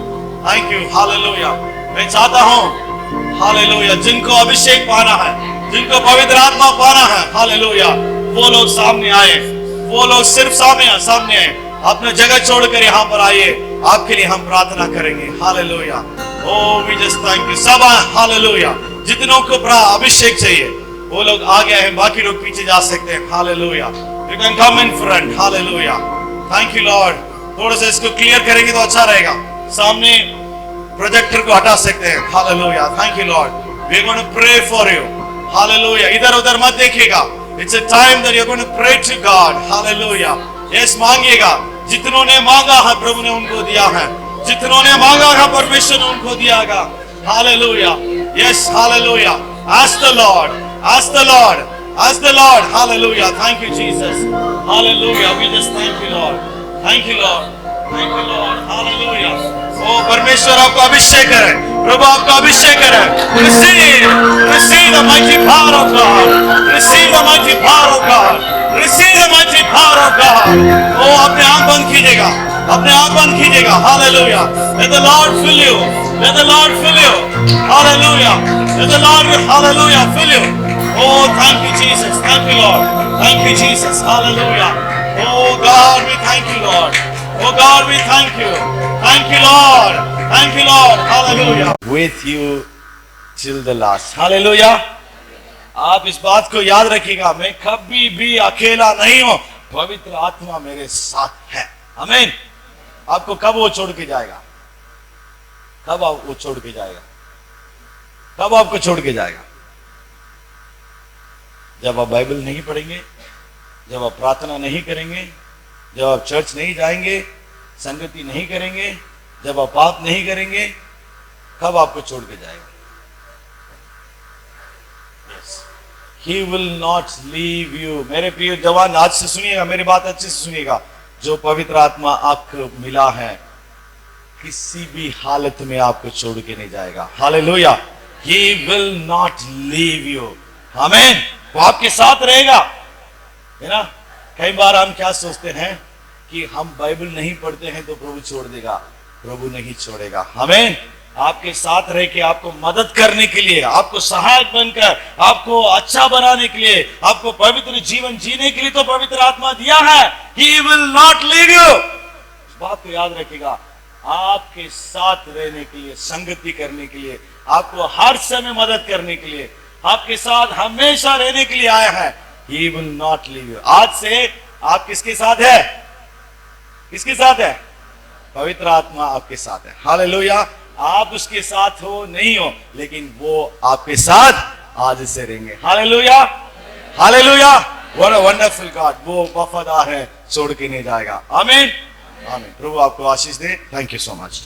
thank you. Hallelujah, मैं चाहता हूँ hallelujah जिनको अभिषेक पाना है, जिनको पवित्र आत्मा पाना है, हालेलुया वो लोग सामने आए, वो लोग सिर्फ सामने आए। अपना जगह छोड़कर यहाँ पर आइए, आपके लिए हम प्रार्थना करेंगे। हालेलुया, oh we just thank you. सब हालेलुया, जितनों को अभिषेक चाहिए वो लोग आगे हैं, बाकी लोग पीछे जा सकते हैं। Hallelujah, you can come in front. Hallelujah, thank you Lord. थोड़ा सा इसको क्लियर करेंगे तो अच्छा रहेगा। सामने प्रोजेक्टर को हटा सकते हैं। Hallelujah, thank you Lord. We are going to pray for you. Hallelujah, इधर उधर मत देखिएगा। It's a time that you are going to pray to God. Hallelujah, yes, मांगिएगा। जितनों ने मांगा है प्रभु ने उनको दिया है, जितनों ने मांगा है परमेश्वर ने उनको दियागा। Hallelujah, yes, hallelujah. Ask the Lord, ask the Lord, ask the Lord. Hallelujah, thank you Jesus. Hallelujah, we just thank you Lord, thank you Lord, thank you Lord. Hallelujah. ओ परमेश्वर आपको अभिषेक करे, प्रभु आपका अभिषेक करे। Receive the mighty power of God, receive the mighty power of God, receive the mighty power of God. ओ अपने आंख बंद कीजिएगा, अपने आंख बंद कीजिएगा। Hallelujah, let the Lord fill you, let the Lord fill you। Hallelujah, let the Lord, hallelujah, fill you। Oh, thank you Jesus, thank you Lord, thank you Jesus। Hallelujah. Oh God, we thank you Lord, oh God, we thank you Lord, thank you Lord। Hallelujah, with you till the last। Hallelujah. आप इस बात को याद रखिएगा, मैं कभी भी अकेला नहीं हूं, पवित्र आत्मा मेरे साथ है। आमीन। आपको कब वो छोड़ के जाएगा? कब आप वो छोड़ के जाएगा? कब आपको छोड़ के जाएगा? जब आप बाइबल नहीं पढ़ेंगे, जब आप प्रार्थना नहीं करेंगे, जब आप चर्च नहीं जाएंगे, संगति नहीं करेंगे, जब आप पाप नहीं करेंगे, कब आपको छोड़ के जाएगा? He will not leave you। मेरे प्रिय जवान, आज से सुनिएगा, मेरी बात अच्छे से सुनिएगा। जो पवित्र आत्मा आपको मिला है, किसी भी हालत में आपको छोड़ के नहीं जाएगा। Hallelujah, He will not leave you। आमीन। वो आपके साथ रहेगा, है ना। कई बार हम क्या सोचते हैं कि हम बाइबल नहीं पढ़ते हैं तो प्रभु छोड़ देगा। प्रभु नहीं छोड़ेगा। आमीन। आपके साथ रह के आपको मदद करने के लिए, आपको सहायक बनकर, आपको अच्छा बनाने के लिए, आपको पवित्र जीवन जीने के लिए तो पवित्र आत्मा दिया है। He will not leave you। इस बात को याद रखिएगा। आपके साथ रहने के लिए, संगति करने के लिए, आपको हर समय मदद करने के लिए, आपके साथ हमेशा रहने के लिए आया है। He will not leave you। आज से आप किसके साथ है? किसके साथ है? पवित्र आत्मा आपके साथ है। हालेलुया। आप उसके साथ हो नहीं हो, लेकिन वो आपके साथ आज से रहेंगे। Hallelujah, hallelujah. What a wonderful God. वो वफादार है, छोड़ के नहीं जाएगा। आमीन, आमीन। प्रभु आपको आशीष दे। Thank you so much.